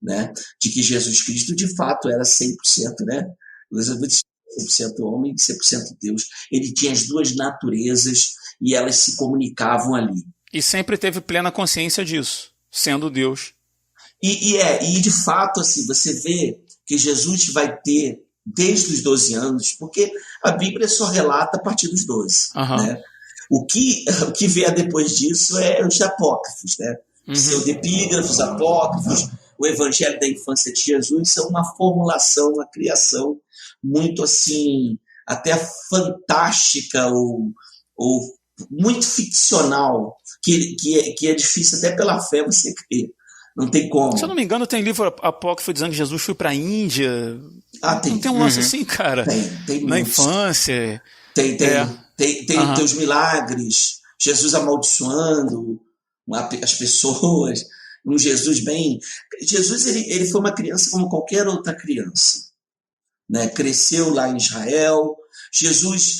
S2: né? De que Jesus Cristo de fato era 100%, né? 100% homem e 100% Deus. Ele tinha as duas naturezas e elas se comunicavam ali.
S1: E sempre teve plena consciência disso, sendo Deus.
S2: E de fato, assim, você vê que Jesus vai ter desde os 12 anos, porque a Bíblia só relata a partir dos 12.
S1: Uhum.
S2: Né? O que vier depois disso é os apócrifos, né? Pseudepígrafos, apócrifos, o Evangelho da Infância de Jesus são uma formulação, uma criação muito assim, até fantástica ou muito ficcional, que é difícil até pela fé você crer. Não tem como.
S1: Se eu não me engano, tem livro apócrifo dizendo que Jesus foi para a Índia.
S2: Tem.
S1: Não tem um lance assim, cara?
S2: Tem
S1: na
S2: muitos.
S1: Infância.
S2: Tem os milagres, Jesus amaldiçoando as pessoas, um Jesus bem... Jesus ele foi uma criança como qualquer outra criança, né? Cresceu lá em Israel. Jesus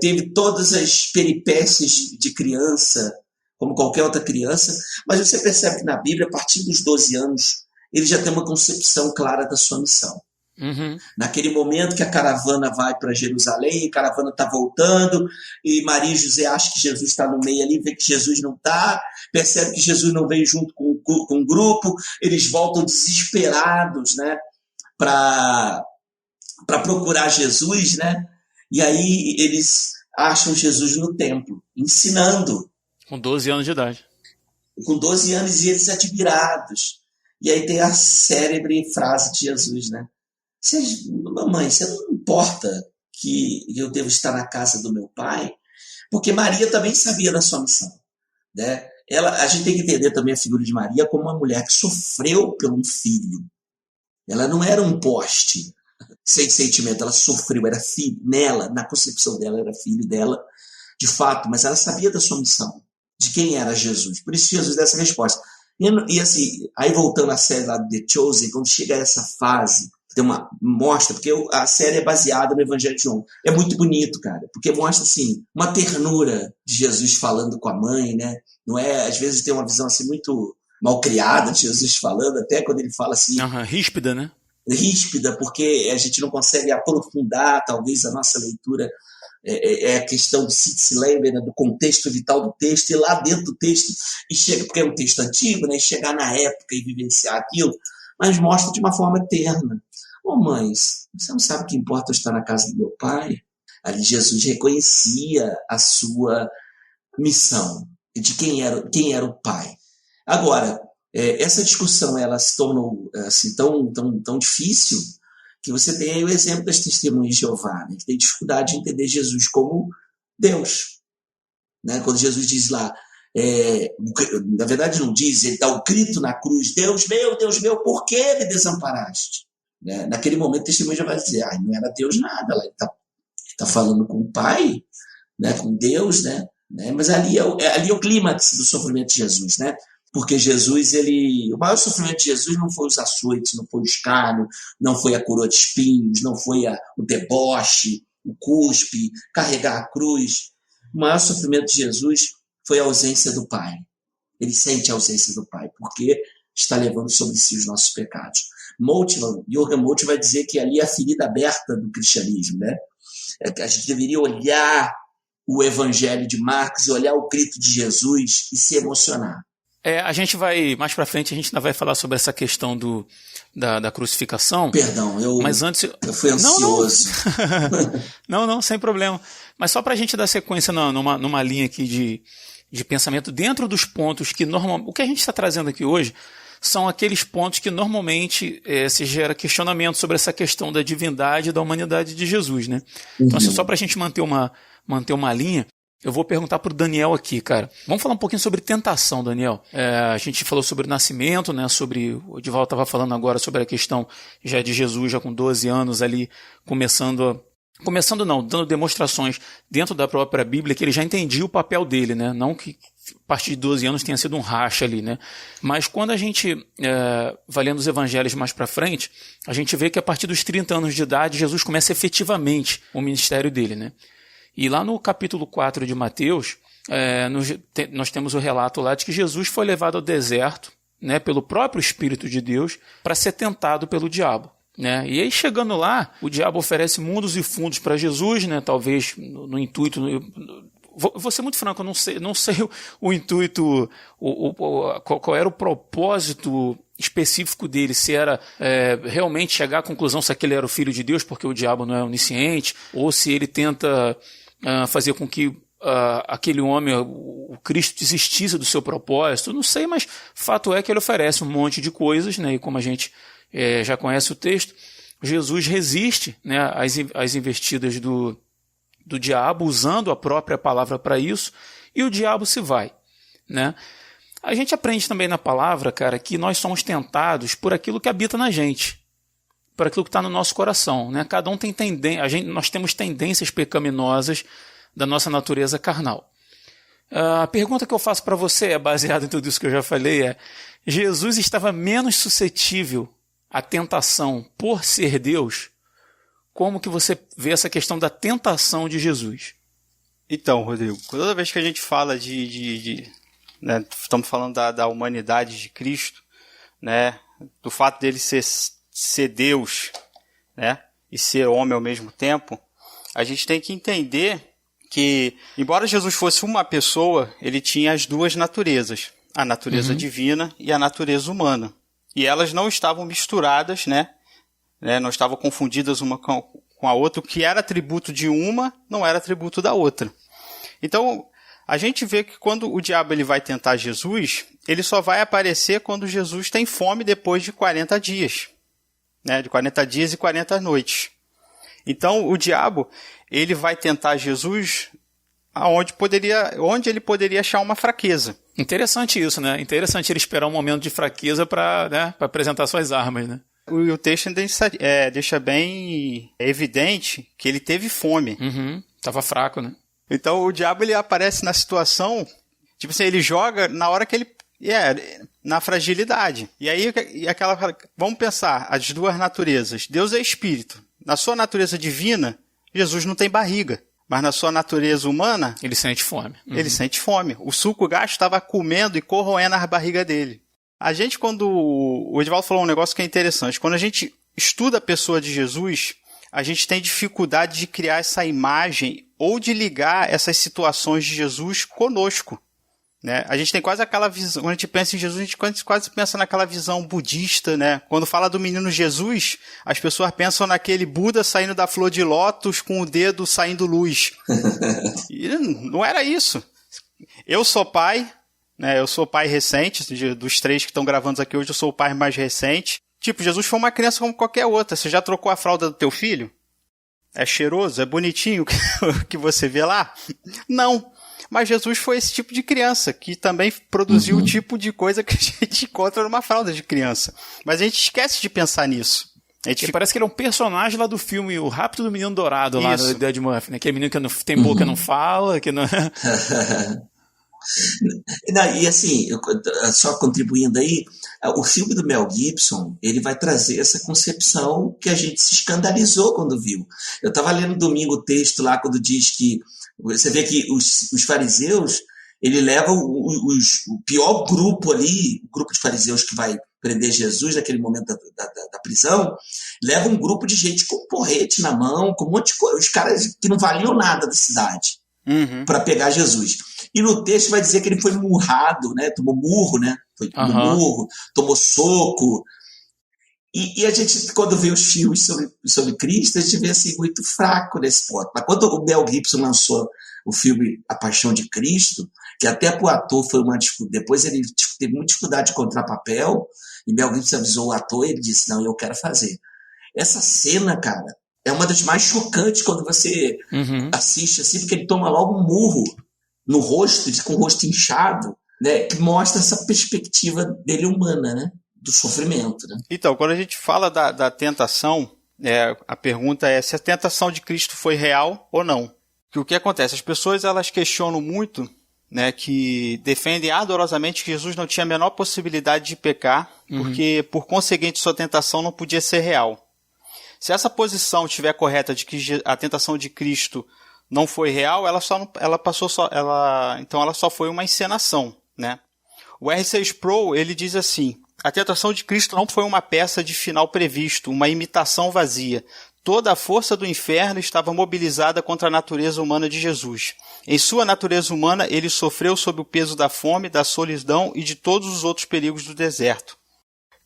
S2: teve todas as peripécias de criança, como qualquer outra criança, mas você percebe que na Bíblia, a partir dos 12 anos, ele já tem uma concepção clara da sua missão.
S1: Uhum.
S2: Naquele momento que a caravana vai para Jerusalém, a caravana está voltando, e Maria e José acham que Jesus está no meio ali, vê que Jesus não está, percebe que Jesus não veio junto com o grupo, eles voltam desesperados, né, para procurar Jesus, né, e aí eles acham Jesus no templo, ensinando.
S1: Com 12 anos de idade.
S2: Com 12 anos, e eles admirados. E aí tem a célebre frase de Jesus, né? Mamãe, você não importa que eu devo estar na casa do meu pai? Porque Maria também sabia da sua missão, né? A gente tem que entender também a figura de Maria como uma mulher que sofreu por um filho. Ela não era um poste sem sentimento, ela sofreu, era filho nela, na concepção dela, era filho dela, de fato, mas ela sabia da sua missão, de quem era Jesus. Por isso Jesus dá essa resposta. E assim, aí voltando à série lá do The Chosen, quando chega a essa fase, tem uma mostra, porque a série é baseada no Evangelho de João. É muito bonito, cara, porque mostra assim uma ternura de Jesus falando com a mãe, né? Não é, às vezes tem uma visão assim muito mal criada de Jesus falando, até quando ele fala assim,
S1: ríspida, né?
S2: Ríspida, porque a gente não consegue aprofundar, talvez, a nossa leitura. É a questão de se lembra, né, do contexto vital do texto, e lá dentro do texto, e chega, porque é um texto antigo, né, chegar na época e vivenciar aquilo, mas mostra de uma forma terna. Mães, você não sabe o que importa eu estar na casa do meu pai? Ali Jesus reconhecia a sua missão, de quem era o pai. Agora, essa discussão ela se tornou assim, tão difícil, que você tem aí o exemplo das testemunhas de Jeová, né, que tem dificuldade de entender Jesus como Deus. Né? Quando Jesus diz lá, na verdade não diz, ele dá o grito na cruz, Deus meu, por que me desamparaste? Né? Naquele momento, o testemunho já vai dizer, não era Deus nada, ele está falando com o Pai, né? Com Deus, né? Mas ali é o clímax do sofrimento de Jesus, né? Porque Jesus, o maior sofrimento de Jesus não foi os açoites, não foi o escárnio, não foi a coroa de espinhos, não foi o deboche, o cuspe, carregar a cruz. O maior sofrimento de Jesus foi a ausência do Pai. Ele sente a ausência do Pai, porque está levando sobre si os nossos pecados. Jürgen Moltmann vai dizer que ali é a ferida aberta do cristianismo, né? A gente deveria olhar o evangelho de Marcos e olhar o grito de Jesus e se emocionar.
S1: A gente vai, mais para frente, a gente ainda vai falar sobre essa questão da crucificação.
S2: Perdão,
S1: mas antes...
S2: eu fui ansioso.
S1: Não, sem problema. Mas só para a gente dar sequência numa linha aqui de pensamento, dentro dos pontos que normalmente... O que a gente está trazendo aqui hoje são aqueles pontos que normalmente se gera questionamento sobre essa questão da divindade e da humanidade de Jesus, né? Então, assim, só para a gente manter uma linha, eu vou perguntar para o Daniel aqui, cara. Vamos falar um pouquinho sobre tentação, Daniel. A gente falou sobre o nascimento, né? O Edivaldo estava falando agora sobre a questão já de Jesus, já com 12 anos ali, dando demonstrações dentro da própria Bíblia, que ele já entendia o papel dele, né? Não que a partir de 12 anos tenha sido um racha ali, né? Mas quando a gente vai lendo os evangelhos mais para frente, a gente vê que a partir dos 30 anos de idade, Jesus começa efetivamente o ministério dele, né? E lá no capítulo 4 de Mateus, nós temos o relato lá de que Jesus foi levado ao deserto, né, pelo próprio Espírito de Deus, para ser tentado pelo diabo. Né? E aí, chegando lá, o diabo oferece mundos e fundos para Jesus, né, talvez no intuito... Vou ser muito franco, eu não sei o intuito, qual era o propósito específico dele, se era realmente chegar à conclusão se aquele era o Filho de Deus, porque o diabo não é onisciente, ou se ele tenta fazer com que aquele homem, o Cristo, desistisse do seu propósito. Não sei, mas fato é que ele oferece um monte de coisas, né? E como a gente já conhece o texto, Jesus resiste, né, às investidas do diabo, usando a própria palavra para isso, e o diabo se vai, né? A gente aprende também na palavra, cara, que nós somos tentados por aquilo que habita na gente, por aquilo que está no nosso coração, né? Cada um tem nós temos tendências pecaminosas da nossa natureza carnal. A pergunta que eu faço para você, baseada em tudo isso que eu já falei, Jesus estava menos suscetível à tentação por ser Deus? Como que você vê essa questão da tentação de Jesus?
S3: Então, Rodrigo, toda vez que a gente fala né, estamos falando da humanidade de Cristo, né, do fato dele ser Deus, né, e ser homem ao mesmo tempo, a gente tem que entender que, embora Jesus fosse uma pessoa, ele tinha as duas naturezas, a natureza divina e a natureza humana. E elas não estavam misturadas, né, não estavam confundidas uma com a outra. O que era atributo de uma não era atributo da outra. Então, a gente vê que quando o diabo ele vai tentar Jesus, ele só vai aparecer quando Jesus tem fome depois de 40 dias. Né? De 40 dias e 40 noites. Então, o diabo ele vai tentar Jesus onde ele poderia achar uma fraqueza.
S1: Interessante isso, né? Interessante ele esperar um momento de fraqueza para apresentar suas armas, né?
S3: O texto deixa bem evidente que ele teve fome.
S1: Tava fraco, né?
S3: Então o diabo ele aparece na situação, tipo assim, ele joga na hora que ele na fragilidade. E aí vamos pensar, as duas naturezas. Deus é espírito. Na sua natureza divina, Jesus não tem barriga. Mas na sua natureza humana...
S1: ele sente fome.
S3: Ele sente fome. O suco gasto estava comendo e corroendo a barriga dele. A gente, quando... O Edivaldo falou um negócio que é interessante. Quando a gente estuda a pessoa de Jesus, a gente tem dificuldade de criar essa imagem ou de ligar essas situações de Jesus conosco. Né? A gente tem quase aquela visão, quando a gente pensa em Jesus, a gente quase pensa naquela visão budista, né? Quando fala do menino Jesus, as pessoas pensam naquele Buda saindo da flor de lótus com o dedo saindo luz. E não era isso. Eu sou pai, né? Eu sou pai recente, dos 3 que estão gravando aqui hoje, eu sou o pai mais recente. Tipo, Jesus foi uma criança como qualquer outra. Você já trocou a fralda do teu filho? É cheiroso? É bonitinho que você vê lá? Não. Mas Jesus foi esse tipo de criança, que também produziu o tipo de coisa que a gente encontra numa fralda de criança. Mas a gente esquece de pensar nisso.
S1: Parece que ele é um personagem lá do filme O Rápido do Menino Dourado, lá do Ed Murphy, né? Aquele menino que não tem boca, não fala, que não...
S2: Não, e assim, só contribuindo aí, o filme do Mel Gibson, ele vai trazer essa concepção que a gente se escandalizou quando viu. Eu estava lendo domingo o texto lá, quando diz que você vê que os fariseus, ele leva o pior grupo ali, o grupo de fariseus que vai prender Jesus naquele momento da prisão, leva um grupo de gente com porrete na mão, com um monte de coisa, os caras que não valiam nada da cidade, para pegar Jesus. E no texto vai dizer que ele foi murrado, né? Tomou murro, né? Tomou murro, tomou soco. E a gente, quando vê os filmes sobre Cristo, a gente vê assim, muito fraco nesse ponto. Mas quando o Mel Gibson lançou o filme A Paixão de Cristo, que até para o ator foi uma dificuldade, depois ele teve muita dificuldade de encontrar papel, e Mel Gibson avisou o ator e ele disse, não, eu quero fazer. Essa cena, cara, é uma das mais chocantes quando você assiste assim, porque ele toma logo um murro no rosto, com o rosto inchado, né, que mostra essa perspectiva dele humana, né, do sofrimento. Né?
S3: Então, quando a gente fala da tentação, a pergunta é se a tentação de Cristo foi real ou não. Que o que acontece? As pessoas elas questionam muito, né, que defendem ardorosamente que Jesus não tinha a menor possibilidade de pecar, porque, por conseguinte, sua tentação não podia ser real. Se essa posição estiver correta de que a tentação de Cristo não foi real, então ela só foi uma encenação, né? O R.C. Sproul, ele diz assim: a tentação de Cristo não foi uma peça de final previsto, uma imitação vazia. Toda a força do inferno estava mobilizada contra a natureza humana de Jesus. Em sua natureza humana, ele sofreu sob o peso da fome, da solidão e de todos os outros perigos do deserto.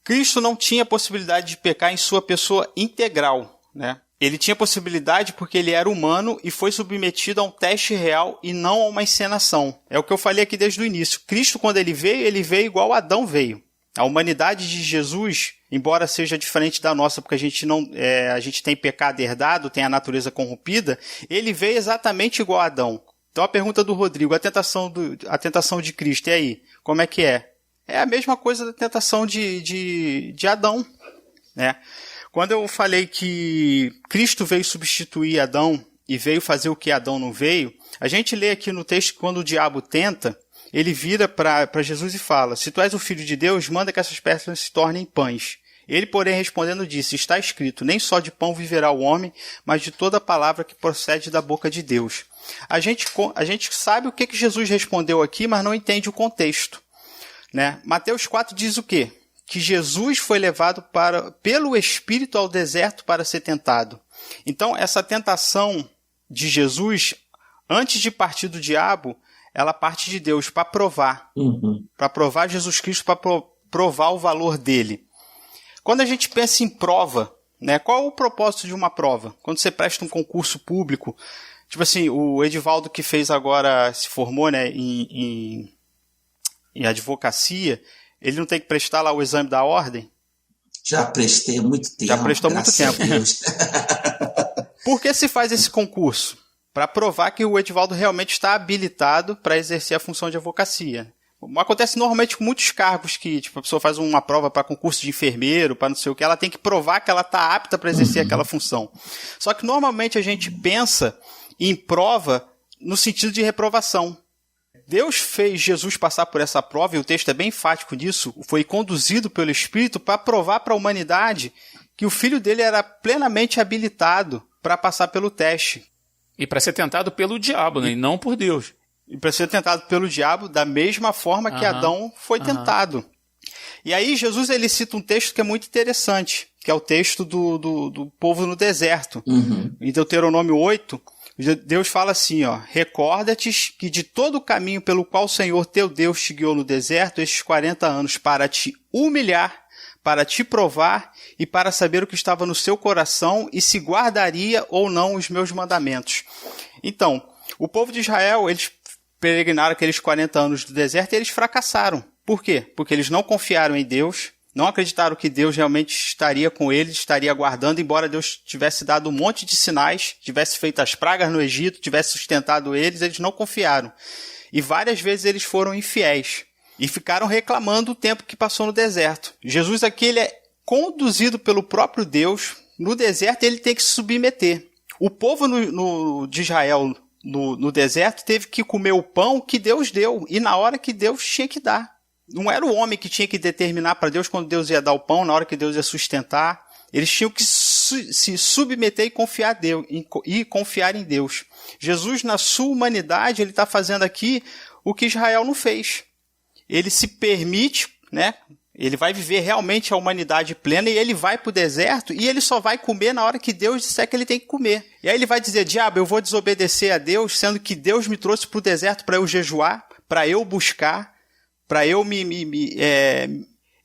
S3: Cristo não tinha possibilidade de pecar em sua pessoa integral, né? Ele tinha possibilidade porque ele era humano e foi submetido a um teste real e não a uma encenação. É o que eu falei aqui desde o início. Cristo, quando ele veio igual Adão veio. A humanidade de Jesus, embora seja diferente da nossa, porque a gente tem pecado herdado, tem a natureza corrompida, ele veio exatamente igual a Adão. Então a pergunta do Rodrigo, a tentação de Cristo, e aí? Como é que é? É a mesma coisa da tentação de Adão, né? Quando eu falei que Cristo veio substituir Adão e veio fazer o que Adão não veio, a gente lê aqui no texto que quando o diabo tenta, ele vira para Jesus e fala: se tu és o Filho de Deus, manda que essas pedras se tornem pães. Ele, porém, respondendo, disse: está escrito, nem só de pão viverá o homem, mas de toda palavra que procede da boca de Deus. A gente sabe o que Jesus respondeu aqui, mas não entende o contexto, né? Mateus 4 diz o quê? Que Jesus foi levado pelo Espírito ao deserto para ser tentado. Então, essa tentação de Jesus, antes de partir do diabo, ela parte de Deus para provar. Para provar Jesus Cristo, para provar o valor dele. Quando a gente pensa em prova, né, qual é o propósito de uma prova? Quando você presta um concurso público, tipo assim, o Edivaldo que fez agora, se formou, né, em advocacia, ele não tem que prestar lá o exame da ordem?
S2: Já prestei há muito tempo.
S3: Já prestou há muito tempo. Por que se faz esse concurso? Para provar que o Edivaldo realmente está habilitado para exercer a função de advocacia. Acontece normalmente com muitos cargos que tipo, a pessoa faz uma prova para concurso de enfermeiro, para não sei o que, ela tem que provar que ela está apta para exercer aquela função. Só que normalmente a gente pensa em prova no sentido de reprovação. Deus fez Jesus passar por essa prova, e o texto é bem enfático nisso, foi conduzido pelo Espírito para provar para a humanidade que o Filho dele era plenamente habilitado para passar pelo teste.
S1: E para ser tentado pelo diabo, né? E não por Deus.
S3: E para ser tentado pelo diabo da mesma forma que Adão foi tentado. E aí Jesus ele cita um texto que é muito interessante, que é o texto do povo no deserto. Em Deuteronômio 8, Deus fala assim, ó: recorda-te que de todo o caminho pelo qual o Senhor teu Deus te guiou no deserto estes 40 anos para te humilhar, para te provar e para saber o que estava no seu coração e se guardaria ou não os meus mandamentos. Então, o povo de Israel, eles peregrinaram aqueles 40 anos do deserto e eles fracassaram. Por quê? Porque eles não confiaram em Deus, não acreditaram que Deus realmente estaria com eles, estaria guardando, embora Deus tivesse dado um monte de sinais, tivesse feito as pragas no Egito, tivesse sustentado eles não confiaram. E várias vezes eles foram infiéis e ficaram reclamando o tempo que passou no deserto. Jesus aqui ele é conduzido pelo próprio Deus no deserto, ele tem que se submeter. O povo de Israel no deserto teve que comer o pão que Deus deu e na hora que Deus tinha que dar. Não era o homem que tinha que determinar para Deus quando Deus ia dar o pão, na hora que Deus ia sustentar. Eles tinham que se submeter e confiar em Deus. Jesus, na sua humanidade, ele está fazendo aqui o que Israel não fez. Ele se permite, né? Ele vai viver realmente a humanidade plena e ele vai para o deserto e ele só vai comer na hora que Deus disser que ele tem que comer. E aí ele vai dizer, diabo, eu vou desobedecer a Deus, sendo que Deus me trouxe para o deserto para eu jejuar, para eu buscar, para eu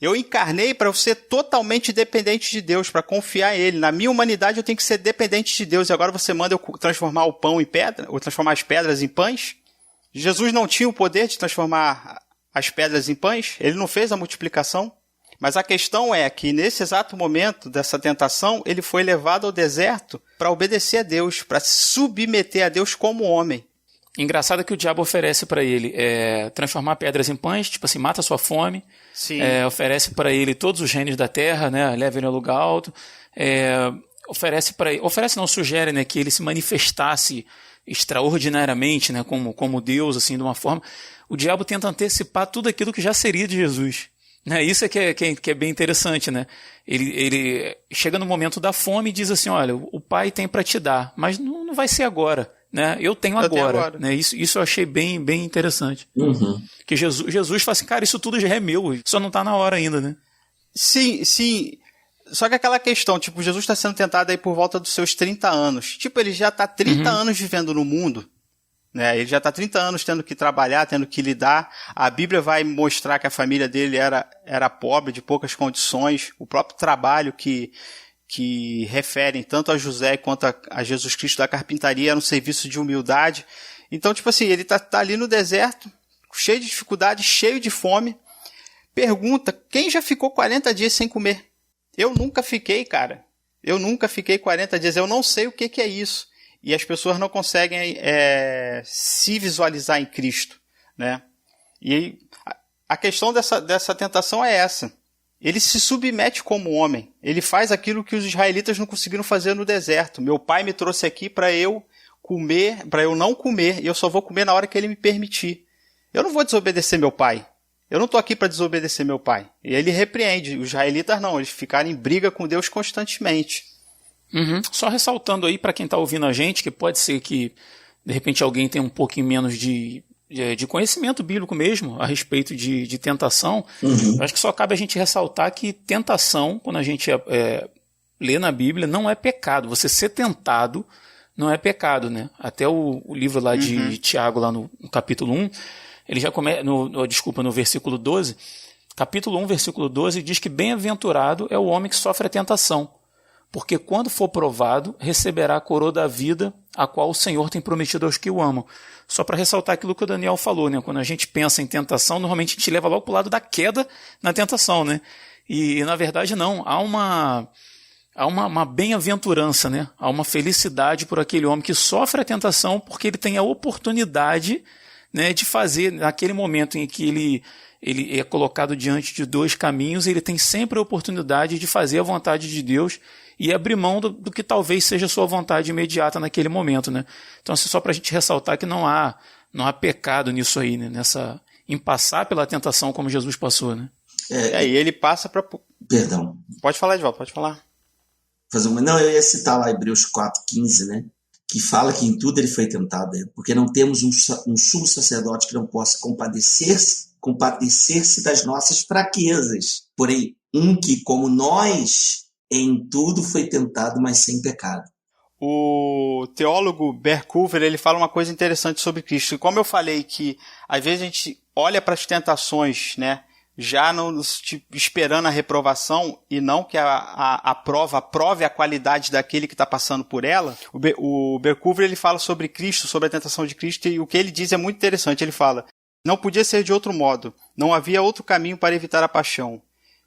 S3: eu encarnei para eu ser totalmente dependente de Deus, para confiar em Ele. Na minha humanidade eu tenho que ser dependente de Deus. E agora você manda eu transformar o pão em pedra, ou transformar as pedras em pães? Jesus não tinha o poder de transformar as pedras em pães? Ele não fez a multiplicação? Mas a questão é que nesse exato momento dessa tentação, ele foi levado ao deserto para obedecer a Deus, para se submeter a Deus como homem.
S1: Engraçado que o diabo oferece para ele transformar pedras em pães, tipo assim, mata a sua fome.
S3: Sim.
S1: Oferece para ele todos os reinos da terra, né? Leva ele ao lugar alto. Sugere, né, que ele se manifestasse extraordinariamente, né, como Deus, assim, de uma forma. O diabo tenta antecipar tudo aquilo que já seria de Jesus. Né? Isso que é bem interessante, né? Ele chega no momento da fome e diz assim, olha, o Pai tem para te dar, mas não vai ser agora. Né? Eu tenho agora. Né? Isso eu achei bem interessante.
S2: Uhum.
S1: Que Jesus fala assim, cara, isso tudo já é meu, só não está na hora ainda, né?
S3: Sim. Só que aquela questão, tipo, Jesus está sendo tentado aí por volta dos seus 30 anos. Tipo, ele já está 30 anos vivendo no mundo. Né? Ele já está 30 anos tendo que trabalhar, tendo que lidar. A Bíblia vai mostrar que a família dele era pobre, de poucas condições. O próprio trabalho que referem tanto a José quanto a Jesus Cristo da carpintaria era um serviço de humildade. Então, tipo assim, ele tá ali no deserto, cheio de dificuldade, cheio de fome. Pergunta, quem já ficou 40 dias sem comer? Eu nunca fiquei, cara. Eu nunca fiquei 40 dias. Eu não sei o que é isso. E as pessoas não conseguem se visualizar em Cristo, né? E aí, a questão dessa tentação é essa. Ele se submete como homem. Ele faz aquilo que os israelitas não conseguiram fazer no deserto. Meu pai me trouxe aqui para eu comer, para eu não comer, e eu só vou comer na hora que ele me permitir. Eu não vou desobedecer meu pai. Eu não estou aqui para desobedecer meu pai. E ele repreende. Os israelitas não, eles ficaram em briga com Deus constantemente.
S1: Só ressaltando aí para quem está ouvindo a gente, que pode ser que de repente alguém tenha um pouquinho menos de conhecimento bíblico mesmo a respeito de tentação. Eu acho que só cabe a gente ressaltar que tentação, quando a gente lê na Bíblia, não é pecado. Você ser tentado não é pecado, né? Até o livro lá de Tiago, lá no capítulo 1, ele já começa, no versículo 12, capítulo 1, versículo 12, diz que bem-aventurado é o homem que sofre a tentação, porque quando for provado, receberá a coroa da vida, a qual o Senhor tem prometido aos que o amam. Só para ressaltar aquilo que o Daniel falou, né? Quando a gente pensa em tentação, normalmente a gente leva logo para o lado da queda na tentação, né? E na verdade não, há uma bem-aventurança, né? Há uma felicidade por aquele homem que sofre a tentação porque ele tem a oportunidade, né, de fazer, naquele momento em que ele é colocado diante de dois caminhos, ele tem sempre a oportunidade de fazer a vontade de Deus e abrir mão do que talvez seja a sua vontade imediata naquele momento, né? Então, assim, só para a gente ressaltar que não há pecado nisso aí, né? Em passar pela tentação como Jesus passou, né?
S3: E ele passa para...
S2: Perdão.
S3: Pode falar, Edvaldo, pode falar.
S2: Não, eu ia citar lá Hebreus 4,15, né? Que fala que em tudo ele foi tentado, né? Porque não temos um sumo sacerdote que não possa compadecer-se das nossas fraquezas. Porém, um que, como nós, em tudo foi tentado, mas sem pecado.
S3: O teólogo Bercover, ele fala uma coisa interessante sobre Cristo. Como eu falei que, às vezes, a gente olha para as tentações, né, já esperando a reprovação e não que a prova prove a qualidade daquele que está passando por ela. O Bercover, ele fala sobre Cristo, sobre a tentação de Cristo, e o que ele diz é muito interessante. Ele fala, não podia ser de outro modo, não havia outro caminho para evitar a paixão.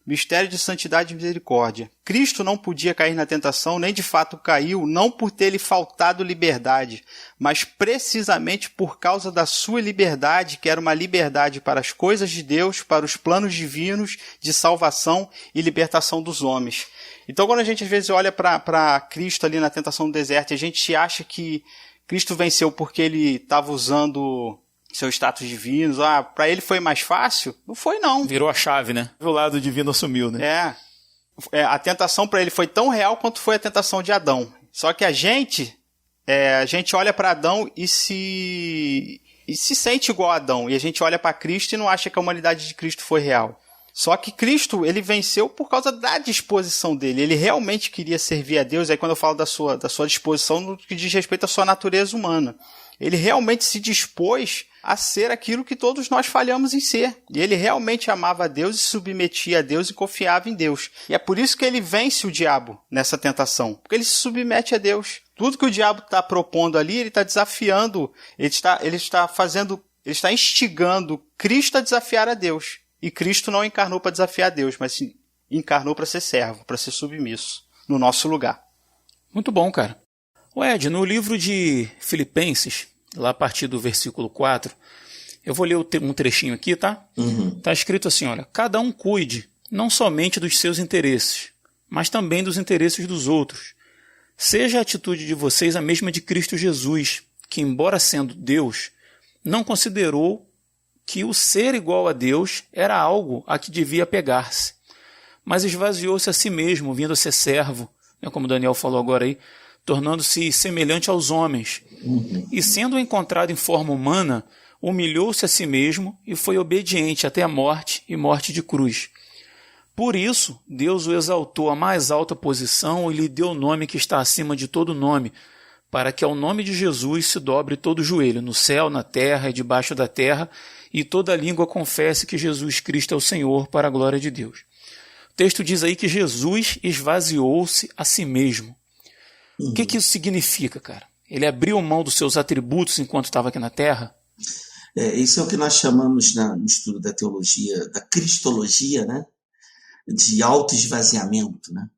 S3: Mistério de santidade e misericórdia. Cristo não podia cair na tentação, nem de fato caiu, não por ter-lhe faltado liberdade, mas precisamente por causa da sua liberdade, que era uma liberdade para as coisas de Deus, para os planos divinos de salvação e libertação dos homens. Então, quando a gente às vezes olha para Cristo ali na tentação do deserto, a gente acha que Cristo venceu porque ele estava usando seu status divino, para ele foi mais fácil? Não foi, não.
S1: Virou a chave, né? O lado divino assumiu, né?
S3: A tentação para ele foi tão real quanto foi a tentação de Adão. Só que a gente olha para Adão e se se sente igual a Adão, e a gente olha para Cristo e não acha que a humanidade de Cristo foi real. Só que Cristo, ele venceu por causa da disposição dele. Ele realmente queria servir a Deus. Aí quando eu falo da sua disposição, no que diz respeito à sua natureza humana. Ele realmente se dispôs a ser aquilo que todos nós falhamos em ser. E ele realmente amava a Deus e se submetia a Deus e confiava em Deus. E é por isso que ele vence o diabo nessa tentação. Porque ele se submete a Deus. Tudo que o diabo está propondo ali, ele está desafiando, ele está instigando Cristo a desafiar a Deus. E Cristo não encarnou para desafiar a Deus, mas encarnou para ser servo, para ser submisso, no nosso lugar.
S1: Muito bom, cara. Ed, no livro de Filipenses, lá a partir do versículo 4, eu vou ler um trechinho aqui, tá? Tá escrito assim, olha, cada um cuide não somente dos seus interesses, mas também dos interesses dos outros. Seja a atitude de vocês a mesma de Cristo Jesus, que, embora sendo Deus, não considerou que o ser igual a Deus era algo a que devia apegar-se, mas esvaziou-se a si mesmo, vindo a ser servo, como o Daniel falou agora aí, tornando-se semelhante aos homens. E sendo encontrado em forma humana, humilhou-se a si mesmo e foi obediente até a morte e morte de cruz. Por isso, Deus o exaltou à mais alta posição e lhe deu o nome que está acima de todo nome, para que ao nome de Jesus se dobre todo o joelho, no céu, na terra e debaixo da terra, e toda língua confesse que Jesus Cristo é o Senhor, para a glória de Deus. O texto diz aí que Jesus esvaziou-se a si mesmo. O que isso significa, cara? Ele abriu mão dos seus atributos enquanto estava aqui na Terra?
S2: Isso é o que nós chamamos no estudo da teologia, da cristologia, né? De autoesvaziamento, né?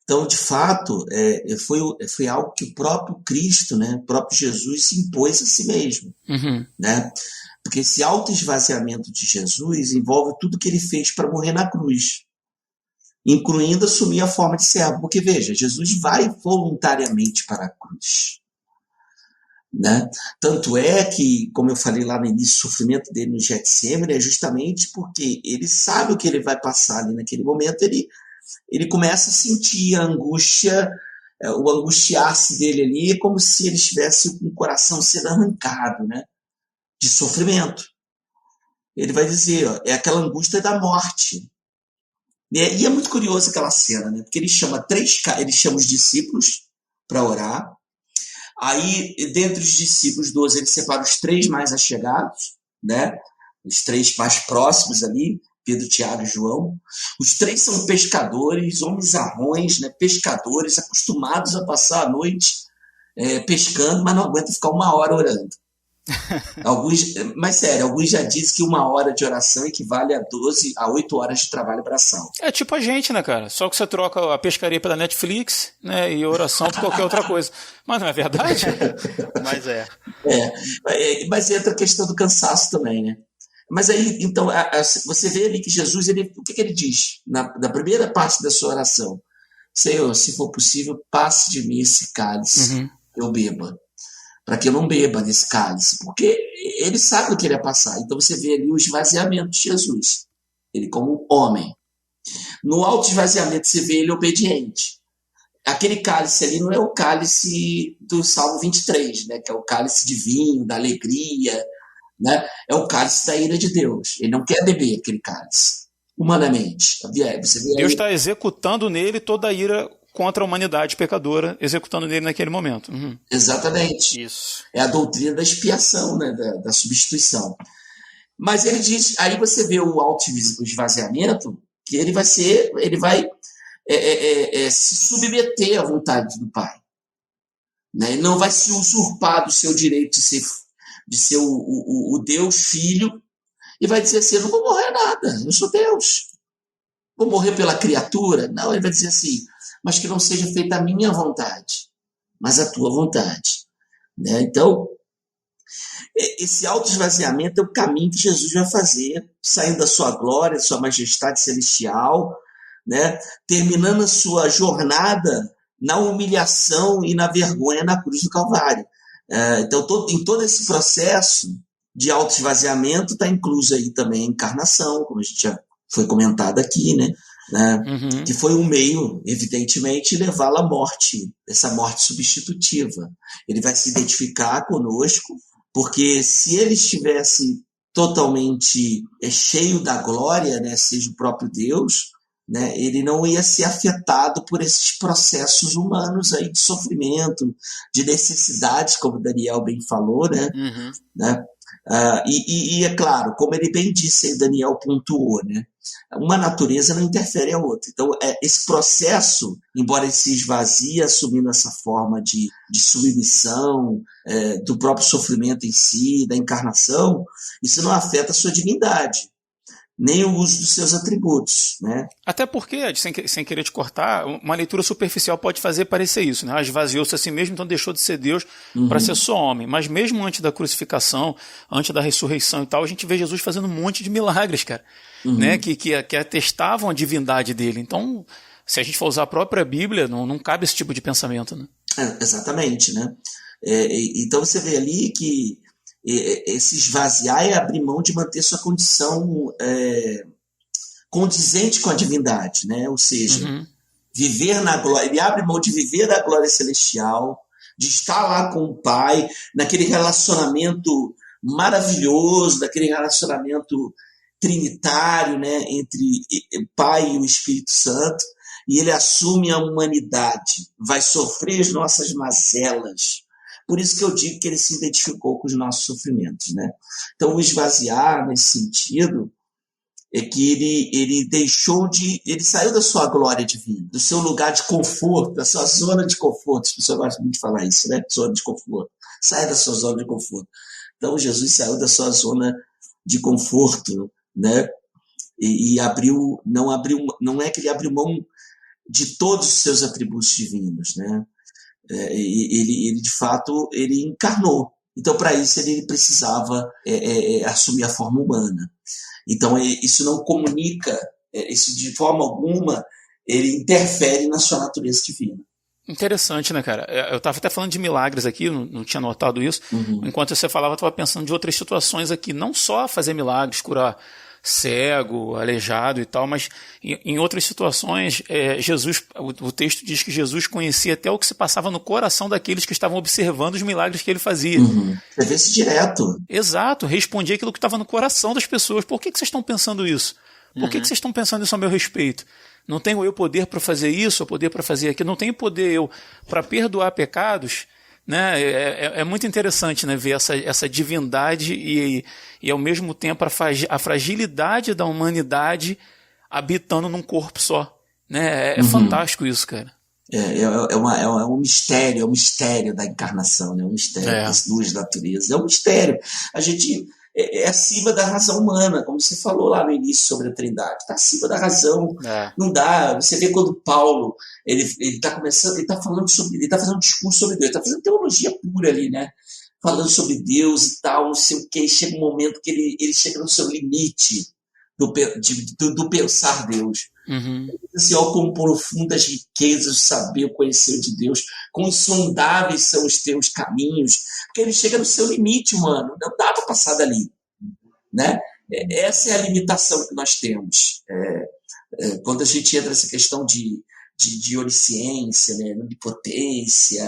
S2: Então, de fato, foi algo que o próprio Cristo, né, o próprio Jesus se impôs a si mesmo. Né? Porque esse autoesvaziamento de Jesus envolve tudo que ele fez para morrer na cruz, incluindo assumir a forma de servo. Porque, veja, Jesus vai voluntariamente para a cruz. Né? Tanto é que, como eu falei lá no início, o sofrimento dele no Getsemane é justamente porque ele sabe o que ele vai passar ali naquele momento, ele começa a sentir a angústia, o angustiar-se dele ali, como se ele estivesse com o coração sendo arrancado, né? De sofrimento. Ele vai dizer, é aquela angústia da morte. E é muito curioso aquela cena, né? Porque ele chama os discípulos para orar. Aí, dentre os discípulos 12, ele separa os 3 mais achegados, né? Os 3 mais próximos ali, Pedro, Tiago e João. Os 3 são pescadores, homens arrões, né? Pescadores, acostumados a passar a noite pescando, mas não aguentam ficar 1 hora orando. Mas sério, alguns já dizem que 1 hora de oração equivale a 8 horas de trabalho braçal.
S1: É tipo a gente, né, cara? Só que você troca a pescaria pela Netflix, né, e a oração por qualquer outra coisa. Mas não é verdade?
S3: Mas
S2: mas entra a questão do cansaço também, né? Mas aí, então, você vê ali que Jesus, o que ele diz na primeira parte da sua oração? Senhor, se for possível, passe de mim esse cálice, eu beba. Para que eu não beba desse cálice, porque ele sabe o que ele ia passar. Então você vê ali o esvaziamento de Jesus, ele como homem. No auto-esvaziamento você vê ele obediente. Aquele cálice ali não é o cálice do Salmo 23, né, que é o cálice de vinho, da alegria, né? É o cálice da ira de Deus. Ele não quer beber aquele cálice, humanamente. Você vê
S1: Deus está executando nele toda a ira contra a humanidade pecadora, executando nele naquele momento.
S2: Exatamente.
S3: Isso.
S2: É a doutrina da expiação, né, da substituição. Mas ele diz, aí você vê o auto-esvaziamento, que ele vai se submeter à vontade do Pai. Né? Ele não vai se usurpar do seu direito de ser o Deus Filho, e vai dizer assim, eu não vou morrer nada, eu sou Deus. Vou morrer pela criatura? Não, ele vai dizer assim, mas que não seja feita a minha vontade, mas a tua vontade. Né? Então, esse autoesvaziamento é o caminho que Jesus vai fazer, saindo da sua glória, da sua majestade celestial, né? Terminando a sua jornada na humilhação e na vergonha na cruz do Calvário. Então, em todo esse processo de autoesvaziamento está incluso aí também a encarnação, como a gente já foi comentado aqui, né? Que foi um meio, evidentemente, levá-lo à morte, essa morte substitutiva. Ele vai se identificar conosco, Porque se ele estivesse totalmente cheio da glória, né, seja o próprio Deus, né, ele não ia ser afetado por esses processos humanos aí de sofrimento, de necessidades, como o Daniel bem falou, né? Né? E é claro, como ele bem disse, aí Daniel pontuou, né? Uma natureza não interfere a outra. Então, esse processo, embora ele se esvazie assumindo essa forma de submissão, do próprio sofrimento em si, da encarnação, isso não afeta a sua divindade, nem o uso dos seus atributos, né?
S1: Até porque, sem querer te cortar, uma leitura superficial pode fazer parecer isso, né? Esvaziou-se a si mesmo, então deixou de ser Deus para ser só homem. Mas mesmo antes da crucificação, antes da ressurreição e tal, a gente vê Jesus fazendo um monte de milagres, cara, né? Que atestavam a divindade dele. Então, se a gente for usar a própria Bíblia, não cabe esse tipo de pensamento, né?
S2: Exatamente, né? Então você vê ali que esse esvaziar é abrir mão de manter sua condição condizente com a divindade, né? Ou seja, viver na glória. Ele abre mão de viver na glória celestial, de estar lá com o Pai, naquele relacionamento maravilhoso, daquele relacionamento trinitário, né? Entre o Pai e o Espírito Santo, e ele assume a humanidade, vai sofrer as nossas mazelas. Por isso que eu digo que ele se identificou com os nossos sofrimentos, né? Então, o esvaziar, nesse sentido, é que ele saiu da sua glória divina, do seu lugar de conforto, da sua zona de conforto. As pessoas gostam muito de falar isso, né? Zona de conforto. Sai da sua zona de conforto. Então, Jesus saiu da sua zona de conforto, né? E abriu, não é que ele abriu mão de todos os seus atributos divinos, né? Ele de fato, ele encarnou. Então, para isso, ele precisava assumir a forma humana. Então, isso não comunica, isso de forma alguma, ele interfere na sua natureza divina.
S1: Interessante, né, cara? Eu estava até falando de milagres aqui, não tinha notado isso. Enquanto você falava, eu estava pensando de outras situações aqui. Não só fazer milagres, curar cego, aleijado e tal, mas em outras situações, Jesus, o texto diz que Jesus conhecia até o que se passava no coração daqueles que estavam observando os milagres que ele fazia.
S2: Você vê isso direto.
S1: Exato, respondia aquilo que estava no coração das pessoas. Por que vocês estão pensando isso? Por que vocês estão pensando isso a meu respeito? Não tenho eu poder para fazer isso, ou poder para fazer aquilo, não tenho poder eu para perdoar pecados, né? É muito interessante, né, ver essa divindade e ao mesmo tempo a fragilidade da humanidade habitando num corpo só, né? É fantástico isso, cara.
S2: É um mistério da encarnação, né? Um mistério das duas naturezas. É um mistério. A gente é acima da razão humana, como você falou lá no início sobre a Trindade. Está acima da razão. Não dá. Você vê quando Paulo ele está começando, ele está falando sobre, ele está fazendo um discurso sobre Deus, está fazendo teologia pura ali, né? Falando sobre Deus e tal, não sei o que. Chega um momento que ele chega no seu limite do pensar Deus. Assim, ó, com profundas riquezas, saber o conhecer de Deus, quão insondáveis são os teus caminhos, porque ele chega no seu limite, mano, não dá para passar dali, né? Essa é a limitação que nós temos. Quando a gente entra nessa questão de onisciência, né, onipotência,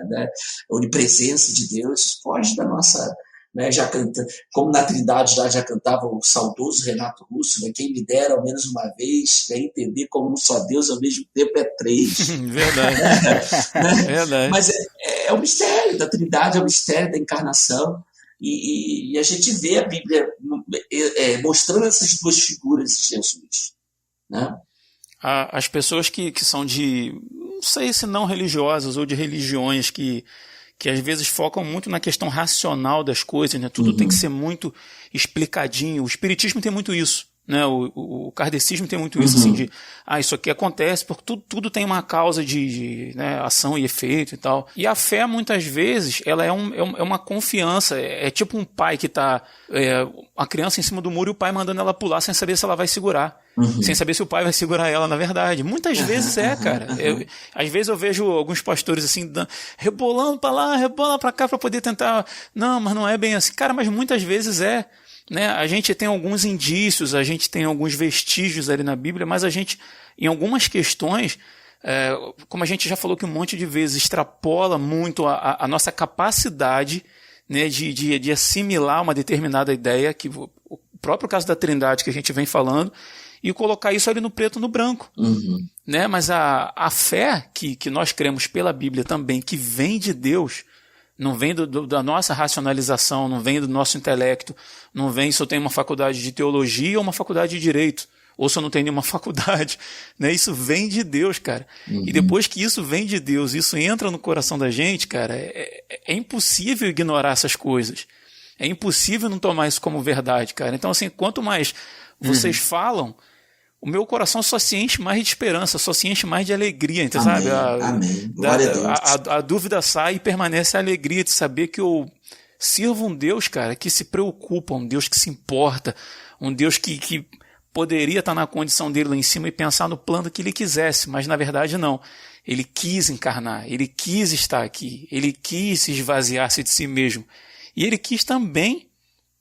S2: né, onipresença de Deus, foge da nossa... Né, já canta, como na Trindade já cantava o saudoso Renato Russo, né, quem me dera ao menos uma vez entender como um só Deus ao mesmo tempo é três.
S1: Verdade. Verdade.
S2: Mas é o mistério da Trindade, é o mistério da encarnação, e a gente vê a Bíblia mostrando essas duas figuras de Jesus, né?
S1: As pessoas que são não sei se não religiosas ou de religiões que às vezes focam muito na questão racional das coisas, né? Tudo tem que ser muito explicadinho. O espiritismo tem muito isso, né? O kardecismo tem muito isso, assim, de isso aqui acontece porque tudo tem uma causa de né, ação e efeito e tal. E a fé, muitas vezes, ela é uma confiança, é tipo um pai que tá a criança em cima do muro e o pai mandando ela pular sem saber se ela vai segurar. Sem saber se o pai vai segurar ela, na verdade. Muitas vezes cara. Às vezes eu vejo alguns pastores assim, rebolando pra lá, rebolando pra cá pra poder tentar... Não, mas não é bem assim. Cara, mas muitas vezes né? A gente tem alguns indícios, a gente tem alguns vestígios ali na Bíblia, mas a gente, em algumas questões, como a gente já falou que um monte de vezes, extrapola muito a nossa capacidade né, de assimilar uma determinada ideia, que o próprio caso da Trindade que a gente vem falando, e colocar isso ali no preto e no branco. Né? Mas a fé que nós cremos pela Bíblia também, que vem de Deus, não vem da nossa racionalização, não vem do nosso intelecto, não vem se eu tenho uma faculdade de teologia ou uma faculdade de direito, ou se eu não tenho nenhuma faculdade, né? Isso vem de Deus, cara. E depois que isso vem de Deus, isso entra no coração da gente, cara, é impossível ignorar essas coisas. É impossível não tomar isso como verdade, cara. Então, assim, quanto mais vocês falam, o meu coração só se enche mais de esperança, só se enche mais de alegria, então, sabe?
S2: Amém. Glória a Deus.
S1: A dúvida sai e permanece a alegria de saber que eu sirvo um Deus, cara, que se preocupa, um Deus que se importa, um Deus que poderia estar na condição dele lá em cima e pensar no plano que ele quisesse, mas na verdade não. Ele quis encarnar, ele quis estar aqui, ele quis se esvaziar-se de si mesmo. E ele quis também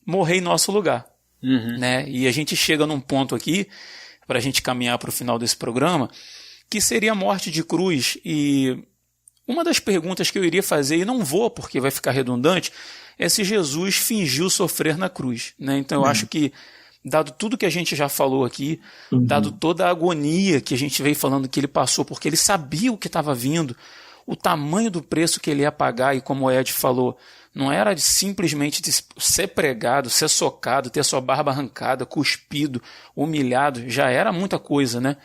S1: morrer em nosso lugar. Né? E a gente chega num ponto aqui, para a gente caminhar para o final desse programa, que seria a morte de cruz. E uma das perguntas que eu iria fazer, e não vou porque vai ficar redundante, é se Jesus fingiu sofrer na cruz. Né? Então eu acho que, dado tudo que a gente já falou aqui, dado toda a agonia que a gente veio falando que ele passou, porque ele sabia o que estava vindo, o tamanho do preço que ele ia pagar, e como o Ed falou, não era simplesmente de ser pregado, ser socado, ter sua barba arrancada, cuspido, humilhado, já era muita coisa, né?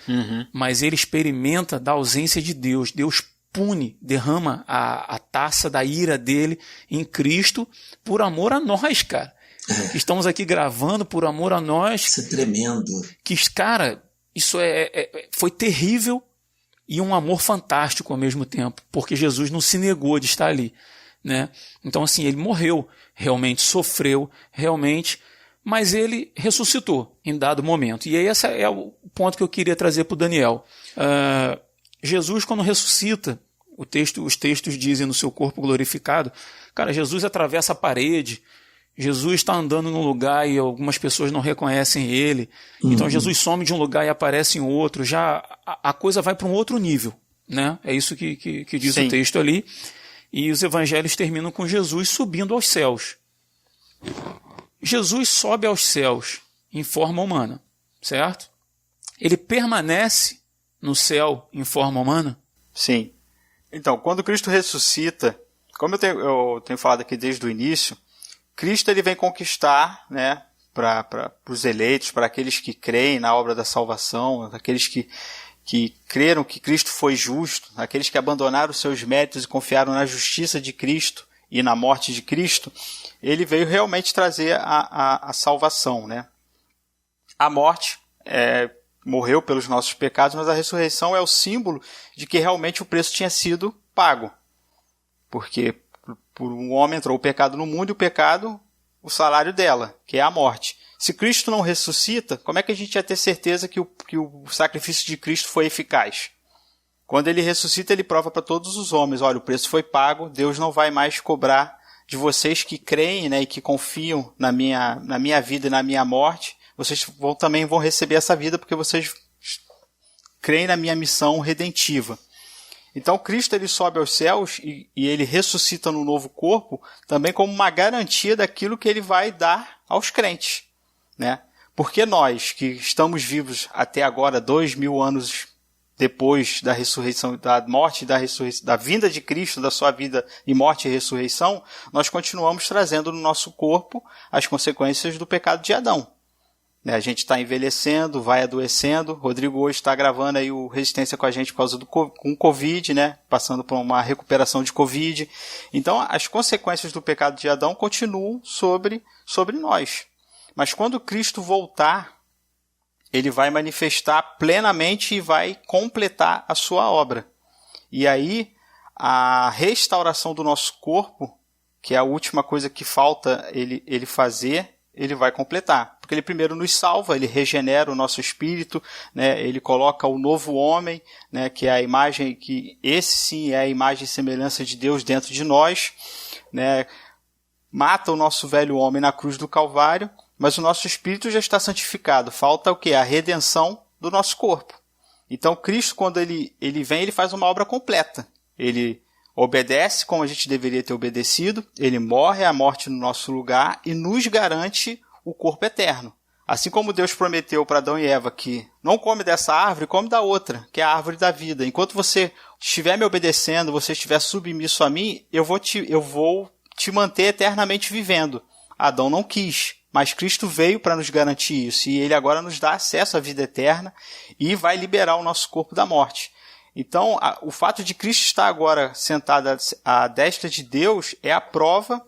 S1: Mas ele experimenta da ausência de Deus. Deus pune, derrama a taça da ira dele em Cristo por amor a nós, cara. Estamos aqui gravando por amor a nós.
S2: Isso é tremendo.
S1: Que, cara, isso foi terrível e um amor fantástico ao mesmo tempo, porque Jesus não se negou de estar ali, né? Então, assim, ele morreu, realmente sofreu, realmente, mas ele ressuscitou em dado momento. E aí esse é o ponto que eu queria trazer para o Daniel. Jesus, quando ressuscita, os textos dizem no seu corpo glorificado, cara, Jesus atravessa a parede, Jesus está andando num lugar e algumas pessoas não reconhecem ele. Então Jesus some de um lugar e aparece em outro. Já a coisa vai para um outro nível, né? É isso que diz o texto ali. E os evangelhos terminam com Jesus subindo aos céus. Jesus sobe aos céus em forma humana, certo? Ele permanece no céu em forma humana?
S3: Sim. Então, quando Cristo ressuscita, como eu tenho falado aqui desde o início, Cristo ele vem conquistar, né, para os eleitos, para aqueles que creem na obra da salvação, aqueles que creram que Cristo foi justo, aqueles que abandonaram os seus méritos e confiaram na justiça de Cristo e na morte de Cristo, ele veio realmente trazer a salvação, né? A morte morreu pelos nossos pecados, mas a ressurreição é o símbolo de que realmente o preço tinha sido pago. Porque por um homem entrou o pecado no mundo e o pecado, o salário dela, que é a morte. Se Cristo não ressuscita, como é que a gente ia ter certeza que o sacrifício de Cristo foi eficaz? Quando ele ressuscita, ele prova para todos os homens, olha, o preço foi pago, Deus não vai mais cobrar de vocês que creem, né, e que confiam na minha vida e na minha morte, vocês também vão receber essa vida porque vocês creem na minha missão redentiva. Então Cristo ele sobe aos céus e ele ressuscita no novo corpo também como uma garantia daquilo que ele vai dar aos crentes, né? Porque nós que estamos vivos até agora, 2000 anos depois da ressurreição, da morte, da vinda de Cristo, da sua vida e morte e ressurreição, nós continuamos trazendo no nosso corpo as consequências do pecado de Adão. A gente está envelhecendo, vai adoecendo. Rodrigo hoje está gravando aí o Resistência com a gente por causa com Covid, né? Passando por uma recuperação de Covid. Então, as consequências do pecado de Adão continuam sobre nós. Mas quando Cristo voltar, ele vai manifestar plenamente e vai completar a sua obra. E aí, a restauração do nosso corpo, que é a última coisa que falta ele fazer, ele vai completar. Porque ele primeiro nos salva, ele regenera o nosso espírito, né? Ele coloca o novo homem, né? Que é a imagem, que esse sim é a imagem e semelhança de Deus dentro de nós, né? Mata o nosso velho homem na cruz do Calvário, mas o nosso espírito já está santificado. Falta o quê? A redenção do nosso corpo. Então Cristo, quando ele vem, ele faz uma obra completa. Ele obedece como a gente deveria ter obedecido, ele morre a morte no nosso lugar e nos garante o corpo eterno. Assim como Deus prometeu para Adão e Eva que não come dessa árvore, come da outra, que é a árvore da vida. Enquanto você estiver me obedecendo, você estiver submisso a mim, eu vou te manter eternamente vivendo. Adão não quis, mas Cristo veio para nos garantir isso. E ele agora nos dá acesso à vida eterna e vai liberar o nosso corpo da morte. Então, o fato de Cristo estar agora sentado à destra de Deus é a prova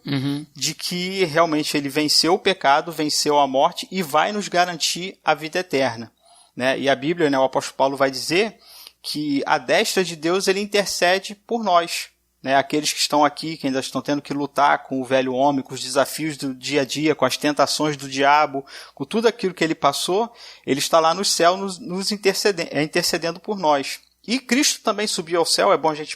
S3: de que realmente ele venceu o pecado, venceu a morte e vai nos garantir a vida eterna. Né? E a Bíblia, né, o apóstolo Paulo vai dizer que à destra de Deus ele intercede por nós. Né? Aqueles que estão aqui, que ainda estão tendo que lutar com o velho homem, com os desafios do dia a dia, com as tentações do diabo, com tudo aquilo que ele passou, ele está lá no céu nos intercedendo por nós. E Cristo também subiu ao céu, é bom a gente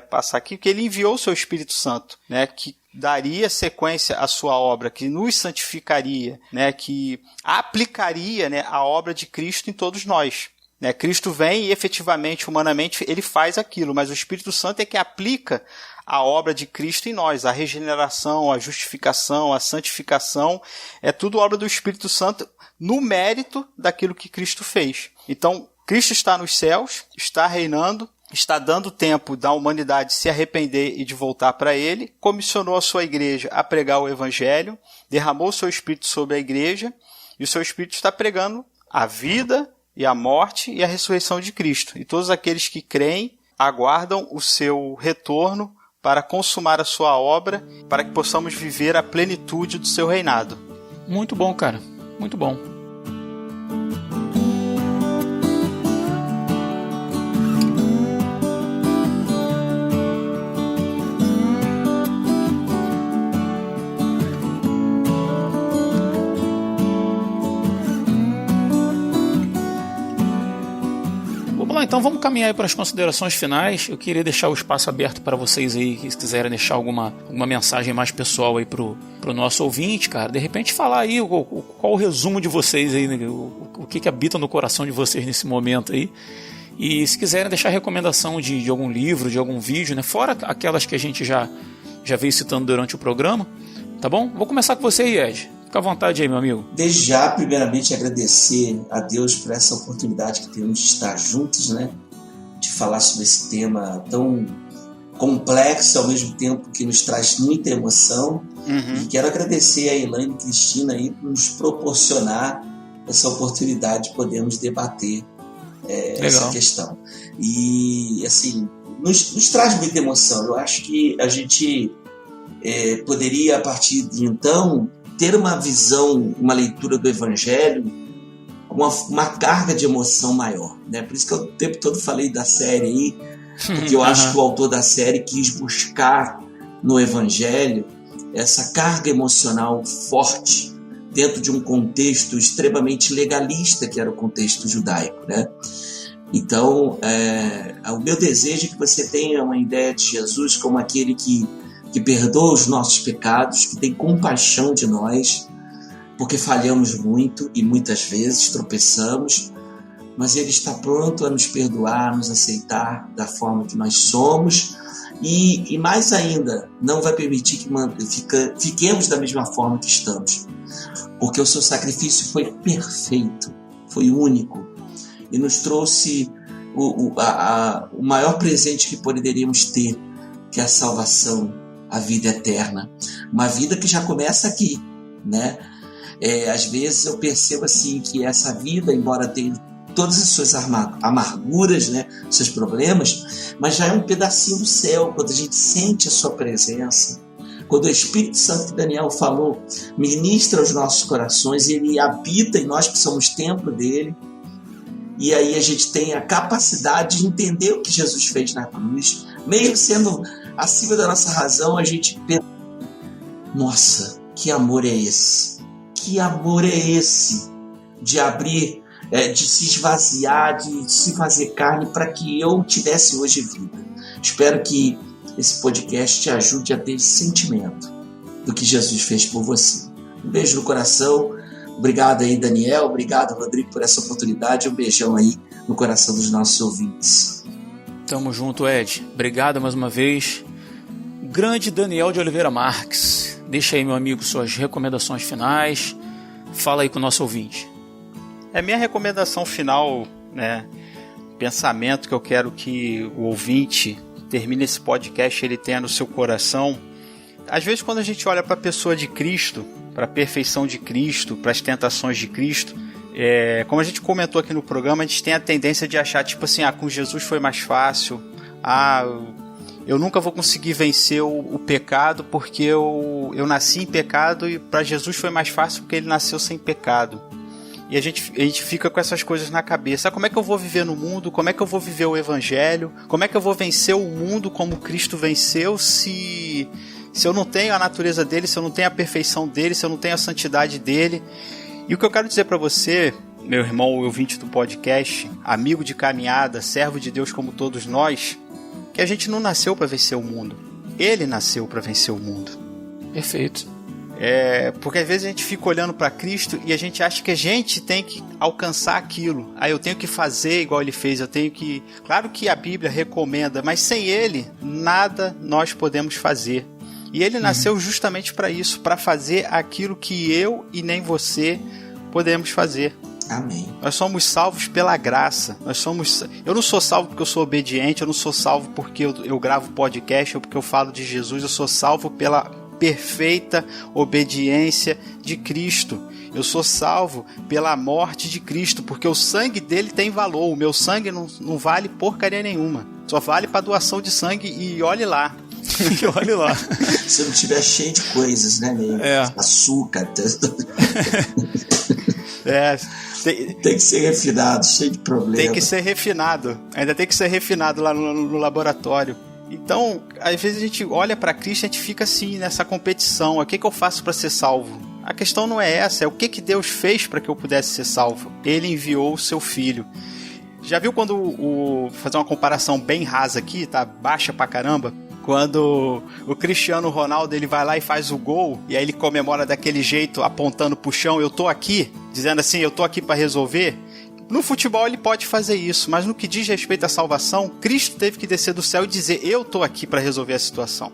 S3: passar aqui, porque ele enviou o seu Espírito Santo, né, que daria sequência à sua obra, que nos santificaria, né, que aplicaria, né, a obra de Cristo em todos nós. Né, Cristo vem e efetivamente, humanamente, ele faz aquilo, mas o Espírito Santo é que aplica a obra de Cristo em nós, a regeneração, a justificação, a santificação, é tudo obra do Espírito Santo no mérito daquilo que Cristo fez. Então, Cristo está nos céus, está reinando, está dando tempo da humanidade se arrepender e de voltar para Ele, comissionou a sua igreja a pregar o Evangelho, derramou o seu Espírito sobre a igreja, e o seu Espírito está pregando a vida e a morte e a ressurreição de Cristo. E todos aqueles que creem aguardam o seu retorno para consumar a sua obra, para que possamos viver a plenitude do seu reinado.
S1: Muito bom, cara. Muito bom. Então vamos caminhar aí para as considerações finais. Eu queria deixar o espaço aberto para vocês aí, que se quiserem deixar alguma mensagem mais pessoal aí pro nosso ouvinte, cara. De repente falar aí qual o resumo de vocês aí, né? O que habita no coração de vocês nesse momento aí. E se quiserem deixar recomendação de algum livro, de algum vídeo, né? Fora aquelas que a gente já veio citando durante o programa, tá bom? Vou começar com você aí, Ed. Fica à vontade aí, meu amigo.
S2: Desde já, primeiramente, agradecer a Deus por essa oportunidade que temos de estar juntos, né? De falar sobre esse tema tão complexo, ao mesmo tempo que nos traz muita emoção. E quero agradecer a Elaine e Cristina aí por nos proporcionar essa oportunidade de podermos debater essa questão. E, assim, nos traz muita emoção. Eu acho que a gente poderia, a partir de então, ter uma visão, uma leitura do Evangelho com uma carga de emoção maior, né? Por isso que eu o tempo todo falei da série aí, porque eu acho que o autor da série quis buscar no Evangelho essa carga emocional forte dentro de um contexto extremamente legalista, que era o contexto judaico, né? Então, o meu desejo é que você tenha uma ideia de Jesus como aquele que perdoa os nossos pecados, que tem compaixão de nós, porque falhamos muito e muitas vezes tropeçamos, mas Ele está pronto a nos perdoar, a nos aceitar da forma que nós somos e mais ainda, não vai permitir que fiquemos da mesma forma que estamos, porque o seu sacrifício foi perfeito, foi único e nos trouxe o maior presente que poderíamos ter, que é a salvação, a vida eterna, uma vida que já começa aqui, né? Às vezes eu percebo assim que essa vida, embora tenha todas as suas amarguras, né, seus problemas, mas já é um pedacinho do céu quando a gente sente a sua presença, quando o Espírito Santo que Daniel falou ministra aos nossos corações e ele habita em nós que somos templo dele, e aí a gente tem a capacidade de entender o que Jesus fez na cruz, mesmo sendo acima da nossa razão, a gente pensa, nossa, que amor é esse? Que amor é esse? De abrir, de se esvaziar, de se fazer carne para que eu tivesse hoje vida. Espero que esse podcast te ajude a ter esse sentimento do que Jesus fez por você. Um beijo no coração. Obrigado aí, Daniel. Obrigado, Rodrigo, por essa oportunidade. Um beijão aí no coração dos nossos ouvintes.
S1: Tamo junto, Ed. Obrigado mais uma vez. grande Daniel de Oliveira Marques. Deixa aí, meu amigo, suas recomendações finais. Fala aí com o nosso ouvinte.
S3: Minha recomendação final, né, pensamento que eu quero que o ouvinte termine esse podcast, ele tenha no seu coração. Às vezes, quando a gente olha para a pessoa de Cristo, para a perfeição de Cristo, para as tentações de Cristo, como a gente comentou aqui no programa, a gente tem a tendência de achar, tipo assim, com Jesus foi mais fácil, eu nunca vou conseguir vencer o pecado porque eu nasci em pecado, e para Jesus foi mais fácil porque ele nasceu sem pecado. E a gente fica com essas coisas na cabeça. Como é que eu vou viver no mundo? Como é que eu vou viver o Evangelho? Como é que eu vou vencer o mundo como Cristo venceu se eu não tenho a natureza dele, se eu não tenho a perfeição dele, se eu não tenho a santidade dele? E o que eu quero dizer para você, meu irmão ouvinte do podcast, amigo de caminhada, servo de Deus como todos nós, que a gente não nasceu para vencer o mundo. Ele nasceu para vencer o mundo.
S1: Perfeito.
S3: Porque às vezes a gente fica olhando para Cristo e a gente acha que a gente tem que alcançar aquilo. Eu tenho que fazer igual ele fez, eu tenho que... Claro que a Bíblia recomenda, mas sem ele, nada nós podemos fazer. E ele nasceu justamente para isso, para fazer aquilo que eu e nem você podemos fazer.
S2: Amém.
S3: Nós somos salvos pela graça. Eu não sou salvo porque eu sou obediente, eu não sou salvo porque eu gravo podcast ou porque eu falo de Jesus, eu sou salvo pela perfeita obediência de Cristo. Eu sou salvo pela morte de Cristo, porque o sangue dele tem valor. O meu sangue não vale porcaria nenhuma. Só vale para doação de sangue e olhe lá.
S1: Olha lá.
S2: Se não tiver cheio de coisas, né, meio açúcar. Tem que ser refinado, cheio de problemas.
S3: Tem que ser refinado. Ainda tem que ser refinado lá no laboratório. Então, às vezes a gente olha para Cristo e a gente fica assim, nessa competição. O que eu faço para ser salvo? A questão não é essa, é o que Deus fez para que eu pudesse ser salvo. Ele enviou o seu Filho. Já viu quando fazer uma comparação bem rasa aqui, tá? Baixa pra caramba. Quando o Cristiano Ronaldo ele vai lá e faz o gol, e aí ele comemora daquele jeito, apontando pro chão, eu tô aqui, dizendo assim, eu tô aqui para resolver. No futebol ele pode fazer isso, mas no que diz respeito à salvação, Cristo teve que descer do céu e dizer, eu tô aqui para resolver a situação.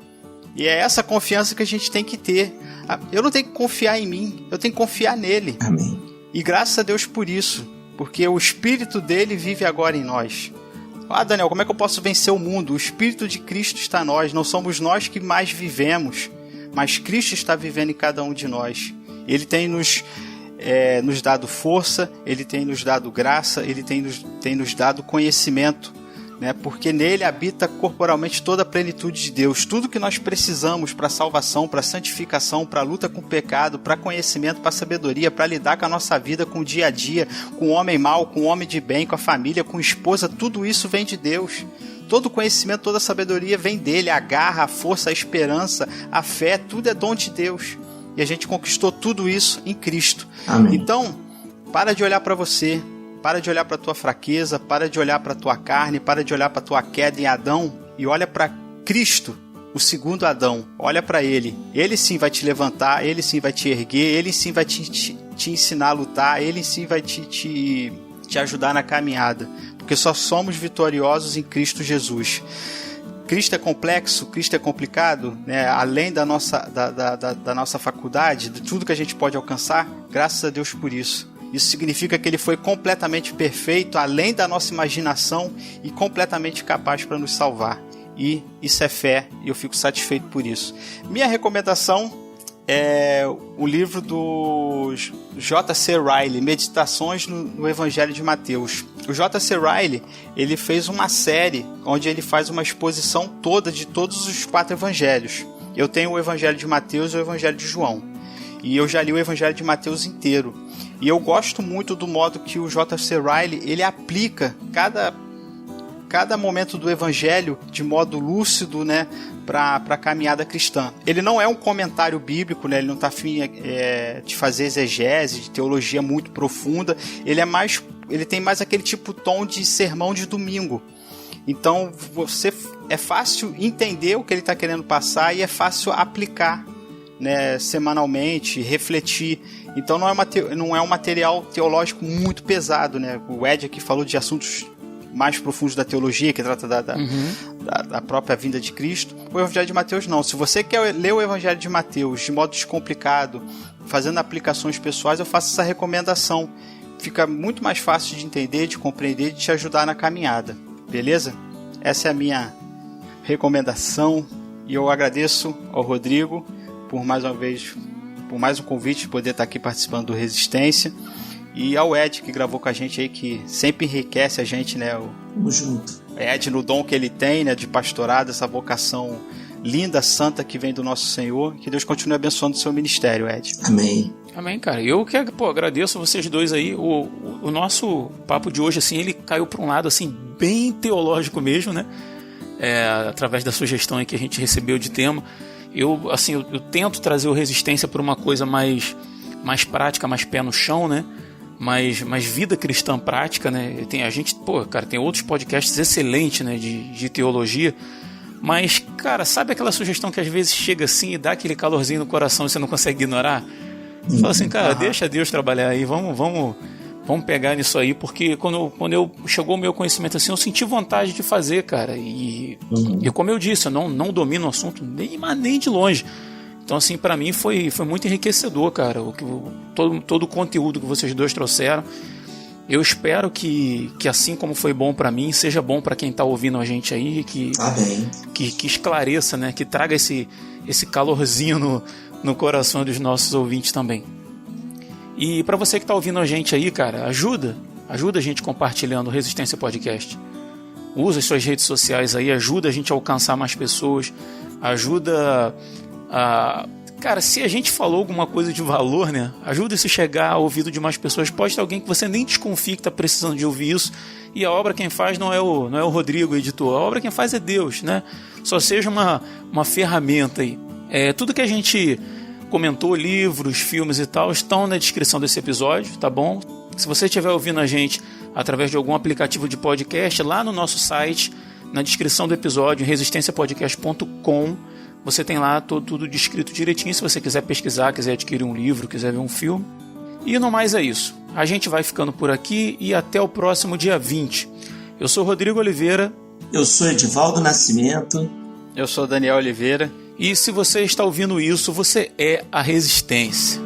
S3: E é essa confiança que a gente tem que ter. Eu não tenho que confiar em mim, eu tenho que confiar nele.
S2: Amém.
S3: E graças a Deus por isso, porque o Espírito dele vive agora em nós. Daniel, como é que eu posso vencer o mundo? O Espírito de Cristo está em nós, não somos nós que mais vivemos, mas Cristo está vivendo em cada um de nós. Ele tem nos dado força, ele tem nos dado graça, ele tem nos dado conhecimento, né? Porque nele habita corporalmente toda a plenitude de Deus. Tudo que nós precisamos para a salvação, para a santificação, para a luta com o pecado, para conhecimento, para a sabedoria, para lidar com a nossa vida, com o dia a dia, com o homem mau, com o homem de bem, com a família, com a esposa, tudo isso vem de Deus. Todo o conhecimento, toda a sabedoria vem dele. A garra, a força, a esperança, a fé, tudo é dom de Deus. E a gente conquistou tudo isso em Cristo.
S2: Amém.
S3: Então, para de olhar para você, para de olhar para a tua fraqueza, para de olhar para a tua carne, para de olhar para a tua queda em Adão e olha para Cristo, o segundo Adão. Olha para ele. Ele sim vai te levantar, ele sim vai te erguer, ele sim vai te ensinar a lutar, ele sim vai te ajudar na caminhada. Porque só somos vitoriosos em Cristo Jesus. Cristo é complexo, Cristo é complicado, né? Além da nossa faculdade, de tudo que a gente pode alcançar, graças a Deus por isso. Isso significa que ele foi completamente perfeito, além da nossa imaginação e completamente capaz para nos salvar. E isso é fé, e eu fico satisfeito por isso. Minha recomendação é o livro do J.C. Ryle, Meditações no Evangelho de Mateus. O J.C. Ryle, ele fez uma série onde ele faz uma exposição toda de todos os 4 evangelhos. Eu tenho o Evangelho de Mateus e o Evangelho de João. E eu já li o Evangelho de Mateus inteiro. E eu gosto muito do modo que o J.C. Ryle ele aplica cada momento do Evangelho de modo lúcido, né, para a caminhada cristã. Ele não é um comentário bíblico, né, ele não está afim de fazer exegese, de teologia muito profunda. Ele tem mais aquele tipo tom de sermão de domingo. Então é fácil entender o que ele está querendo passar e é fácil aplicar, né, semanalmente, refletir. Então não é um material teológico muito pesado, né? O Ed aqui falou de assuntos mais profundos da teologia, que trata da própria vinda de Cristo. O Evangelho de Mateus não. Se você quer ler o Evangelho de Mateus de modo descomplicado, fazendo aplicações pessoais, eu faço essa recomendação. Fica muito mais fácil de entender, de compreender e de te ajudar na caminhada. Beleza? Essa é a minha recomendação. E eu agradeço ao Rodrigo por mais um convite de poder estar aqui participando do Resistência. E ao Ed, que gravou com a gente aí, que sempre enriquece a gente, né?
S2: Tamo junto.
S3: Ed, no dom que ele tem, né? De pastorado, essa vocação linda, santa que vem do nosso Senhor. Que Deus continue abençoando o seu ministério, Ed.
S2: Amém.
S1: Amém, cara. Eu que agradeço vocês dois aí. O nosso papo de hoje, assim, ele caiu para um lado, assim, bem teológico mesmo, né? Através da sugestão aí que a gente recebeu de tema. Eu tento trazer o Resistência por uma coisa mais prática, mais pé no chão, né? Mais vida cristã prática, né? A gente, tem outros podcasts excelentes, né? De teologia. Mas, cara, sabe aquela sugestão que às vezes chega assim e dá aquele calorzinho no coração e você não consegue ignorar? Você fala assim, cara, deixa Deus trabalhar aí, vamos pegar nisso aí, porque quando chegou o meu conhecimento assim, eu senti vontade de fazer, cara, e como eu disse, eu não domino o assunto nem de longe. Então, assim, pra mim foi muito enriquecedor, cara, todo o conteúdo que vocês dois trouxeram. Eu espero que assim como foi bom pra mim, seja bom pra quem tá ouvindo a gente aí, que esclareça, né, que traga esse calorzinho no coração dos nossos ouvintes também. E para você que está ouvindo a gente aí, cara, ajuda a gente compartilhando o Resistência Podcast. Usa as suas redes sociais aí, ajuda a gente a alcançar mais pessoas, ajuda a... Cara, se a gente falou alguma coisa de valor, né, ajuda isso a chegar ao ouvido de mais pessoas. Pode ter alguém que você nem desconfie que está precisando de ouvir isso, e a obra quem faz não é o Rodrigo, o editor, a obra quem faz é Deus, né? Só seja uma ferramenta aí. Tudo que a gente comentou, livros, filmes e tal, estão na descrição desse episódio, tá bom? Se você estiver ouvindo a gente através de algum aplicativo de podcast, lá no nosso site, na descrição do episódio, resistenciapodcast.com, você tem lá tudo descrito direitinho, se você quiser pesquisar, quiser adquirir um livro, quiser ver um filme. E no mais é isso. A gente vai ficando por aqui e até o próximo dia 20. Eu sou Rodrigo Oliveira.
S2: Eu sou Edivaldo Nascimento.
S3: Eu sou Daniel Oliveira.
S1: E se você está ouvindo isso, você é a Resistência.